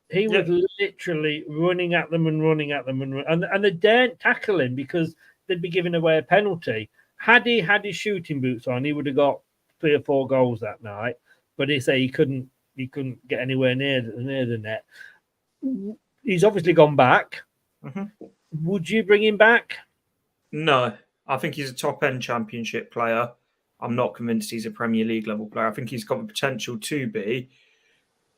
He was literally running at them and they daren't tackle him because they'd be giving away a penalty. Had he had his shooting boots on, he would have got 3 or 4 goals that night. But he say he couldn't get anywhere near the net. He's obviously gone back. Would you bring him back? No, I think he's a top-end Championship player. I'm not convinced he's a Premier League level player. I think he's got the potential to be,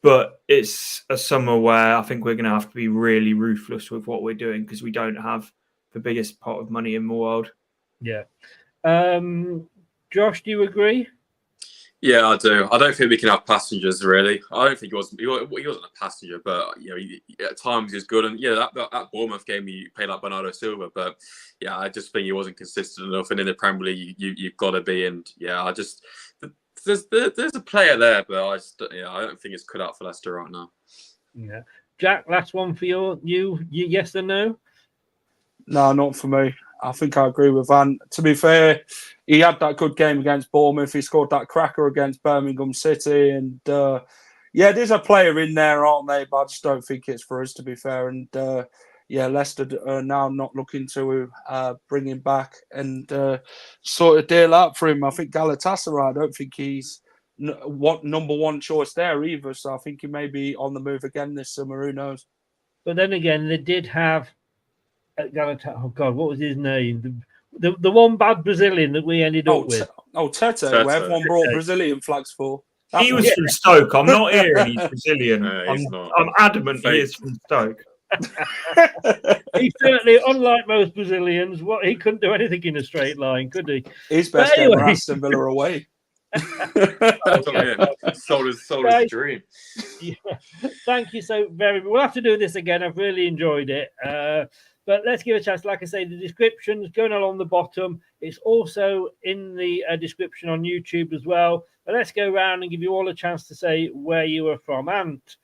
but it's a summer where I think we're going to have to be really ruthless with what we're doing because we don't have the biggest pot of money in the world. Yeah. Josh, do you agree? Yeah, I do. I don't think we can have passengers, really. I don't think he wasn't a passenger, but at times he's good. And that Bournemouth game he played like Bernardo Silva, but I just think he wasn't consistent enough. And in the Premier League, you've got to be. And there's a player there, but I don't think it's cut out for Leicester right now. Yeah, Jack, last one for you. Yes or no? No, not for me. I think I agree with Van. To be fair, he had that good game against Bournemouth. He scored that cracker against Birmingham City. And, there's a player in there, aren't they? But I just don't think it's for us, to be fair. And, Leicester are now not looking to bring him back and sort of deal out for him. I think Galatasaray, I don't think he's number one choice there either. So I think he may be on the move again this summer. Who knows? But then again, they did have... oh God, what was his name? The one bad Brazilian that we ended up with. Tete, where everyone brought Brazilian flags for. He was from Stoke. I'm not hearing he's Brazilian. I'm adamant he is from Stoke. He certainly, unlike most Brazilians, he couldn't do anything in a straight line, could he? His best ever Aston Villa away. Sold his dream. Yeah. Thank you so very much. We'll have to do this again. I've really enjoyed it. But let's give it a chance. Like I say, the description is going along the bottom. It's also in the description on YouTube as well. But let's go around and give you all a chance to say where you are from. Ant.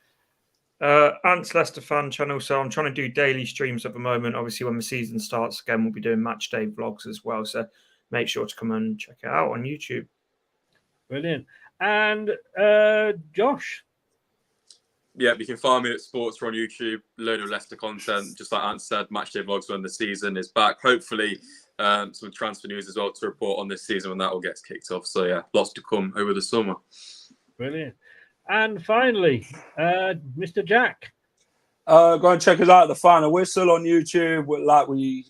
Ant's Leicester fan channel. So I'm trying to do daily streams at the moment. Obviously, when the season starts again, we'll be doing match day vlogs as well. So make sure to come and check it out on YouTube. Brilliant. And Josh. Yeah, you can find me at Sportsra on YouTube. Load of Leicester content, just like Ant said. Matchday vlogs when the season is back. Hopefully, some transfer news as well to report on this season when that all gets kicked off. So lots to come over the summer. Brilliant. And finally, Mr. Jack. Go and check us out at the Final Whistle on YouTube.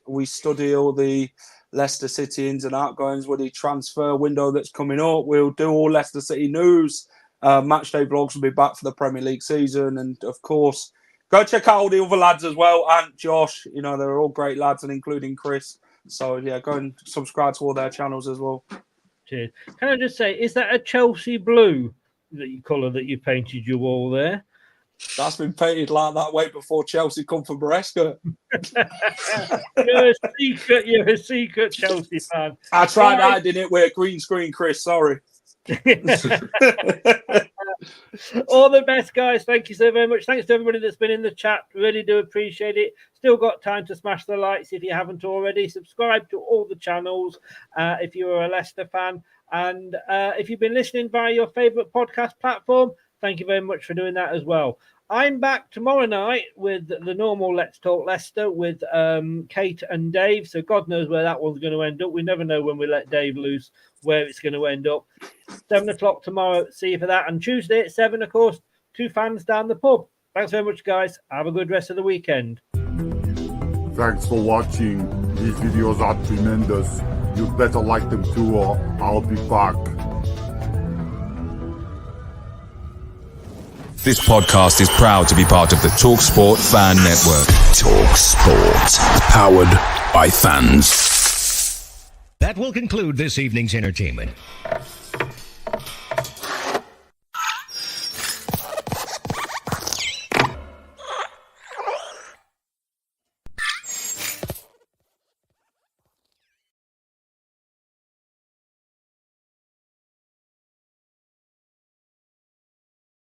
We study all the Leicester City ins and outgoings with the transfer window that's coming up. We'll do all Leicester City news. Matchday vlogs will be back for the Premier League season. And, of course, go check out all the other lads as well. And Josh, they're all great lads, and including Chris. So, go and subscribe to all their channels as well. Cheers. Can I just say, is that a Chelsea blue colour that you painted your wall there? That's been painted like that way before Chelsea come for Maresca. You're a secret Chelsea fan. I tried hiding it with a green screen, Chris. Sorry. All the best, guys. Thank you so very much. Thanks to everybody that's been in the chat. Really do appreciate it. Still got time to smash the likes if you haven't already. Subscribe to all the channels if you're a Leicester fan. And if you've been listening via your favourite podcast platform, thank you very much for doing that as well. I'm back tomorrow night with the normal Let's Talk Leicester with Kate and Dave. So God knows where that one's going to end up. We never know when we let Dave loose where it's going to end up. 7 o'clock tomorrow. See you for that. And Tuesday at 7, of course, 2 fans down the pub. Thanks very much, guys. Have a good rest of the weekend. Thanks for watching. These videos are tremendous. You better like them too, or I'll be back. This podcast is proud to be part of the TalkSport Fan Network. TalkSport. Powered by fans. That will conclude this evening's entertainment.